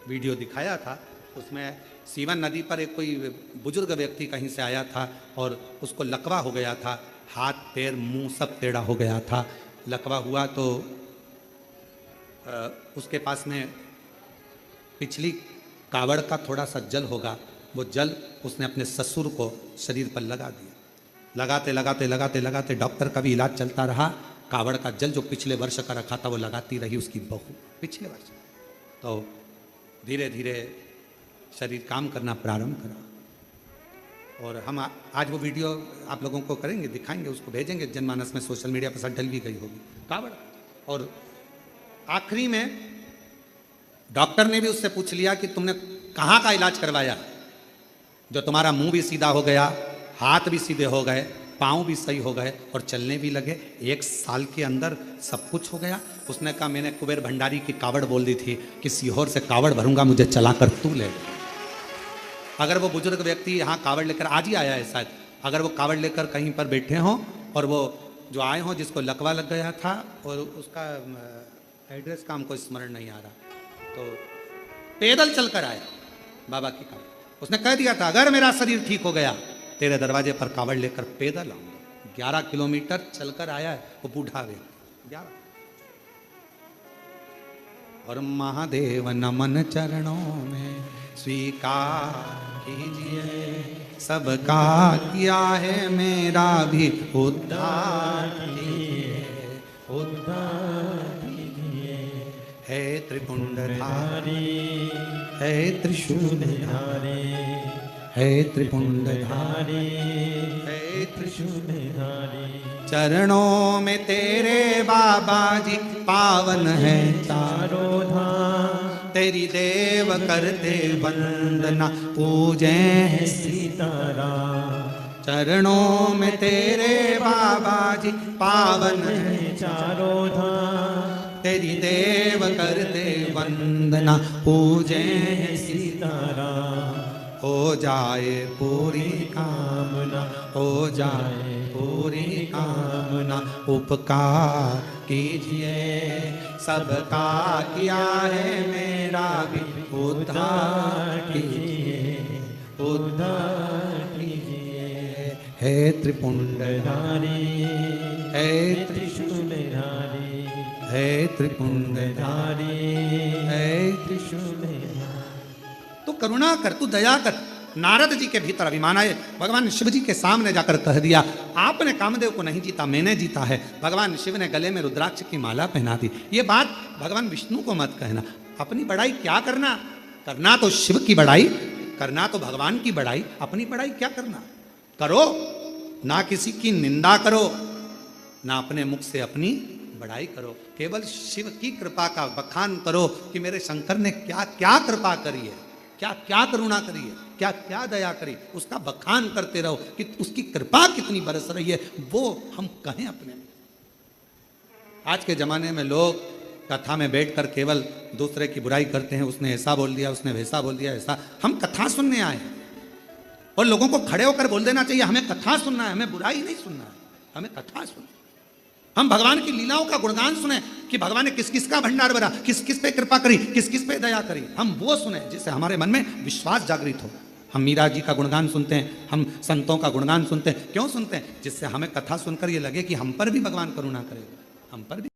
वीडियो दिखाया था, उसमें सीवन नदी पर एक कोई बुजुर्ग व्यक्ति कहीं से आया था और उसको लकवा हो गया था, हाथ पैर मुंह सब टेढ़ा हो गया था। लकवा हुआ तो उसके पास में पिछली कावड़ का थोड़ा सा जल होगा, वो जल उसने अपने ससुर को शरीर पर लगा दिया। लगाते लगाते लगाते लगाते डॉक्टर का भी इलाज चलता रहा। कावड़ का जल जो पिछले वर्ष का रखा था वो लगाती रही उसकी बहू पिछले वर्ष। तो धीरे धीरे शरीर काम करना प्रारंभ करा। और हम आज वो वीडियो आप लोगों को करेंगे, दिखाएंगे, उसको भेजेंगे जनमानस में, सोशल मीडिया पर सब डल भी गई होगी कावड़। और आखिरी में डॉक्टर ने भी उससे पूछ लिया कि तुमने कहाँ का इलाज करवाया जो तुम्हारा मुंह भी सीधा हो गया, हाथ भी सीधे हो गए, पाँव भी सही हो गए और चलने भी लगे, 1 साल के अंदर सब कुछ हो गया। उसने कहा मैंने कुबेर भंडारी की कावड़ बोल दी थी कि सीहोर से कावड़ भरूंगा, मुझे चलाकर तू ले। अगर वो बुजुर्ग व्यक्ति यहाँ कावड़ लेकर, आज ही आया है शायद, अगर वो कावड़ लेकर कहीं पर बैठे हों और वो जो आए हों जिसको लकवा लग गया था और उसका एड्रेस का हमको स्मरण नहीं आ रहा, तो पैदल चलकर आया बाबा की कावड़। उसने कह दिया था अगर मेरा शरीर ठीक हो गया तेरे दरवाजे पर कावड़ लेकर पैदल आऊंगा। 11 किलोमीटर चलकर आया है वो बूढ़ा व्यक्ति 11। और महादेव नमन चरणों में स्वीकार कीजिए, सबका किया है मेरा भी उद्धार कीजिए, उद्धार कीजिए। है त्रिपुंडधारी, है त्रिशूलधारी, है त्रिपुंडधारी, है त्रिशूलधारी। चरणों में तेरे बाबा जी पावन है चारों धाम, तेरी देव करते वंदना पूजे सीताराम। चरणों में तेरे बाबा जी पावन है चारों धाम, तेरी देव करते वंदना पूजे सीताराम। हो जाए पूरी कामना, हो जाए पूरी कामना, उपकार कीजिए, सबका किया है मेरा भी उद्धार कीजिए, उद्धार कीजिए। है त्रिपुंडधारी, है त्रिशूलधारी, है त्रिपुंडधारी, है त्रिशूलधारी। तू करुणा कर, तू दया कर। नारद जी के भीतर अभिमान आए, भगवान शिव जी के सामने जाकर कह दिया आपने कामदेव को नहीं जीता, मैंने जीता है। भगवान शिव ने गले में रुद्राक्ष की माला पहना दी। ये बात भगवान विष्णु को मत कहना। अपनी बड़ाई क्या करना, करना तो शिव की बड़ाई, करना तो भगवान की बड़ाई, अपनी बड़ाई क्या करना। करो ना किसी की निंदा करो, ना अपने मुख से अपनी बड़ाई करो, केवल शिव की कृपा का बखान करो कि मेरे शंकर ने क्या क्या कृपा करी है, क्या क्या करुणा करी है, क्या क्या दया करी, उसका बखान करते रहो कि उसकी कृपा कितनी बरस रही है, वो हम कहें अपने। आज के जमाने में लोग कथा में बैठकर केवल दूसरे की बुराई करते हैं, उसने ऐसा बोल दिया, उसने वैसा बोल दिया, ऐसा। हम कथा सुनने आए हैं और लोगों को खड़े होकर बोल देना चाहिए हमें कथा सुनना है, हमें बुराई नहीं सुनना है, हमें कथा सुनना। हम भगवान की लीलाओं का गुणगान सुने कि भगवान ने किस किस का भंडार भरा, किस किस पे कृपा करी, किस किस पे दया करी। हम वो सुने जिससे हमारे मन में विश्वास जागृत हो। हम मीरा जी का गुणगान सुनते हैं, हम संतों का गुणगान सुनते हैं, क्यों सुनते हैं? जिससे हमें कथा सुनकर ये लगे कि हम पर भी भगवान करुणा करेगा, हम पर भी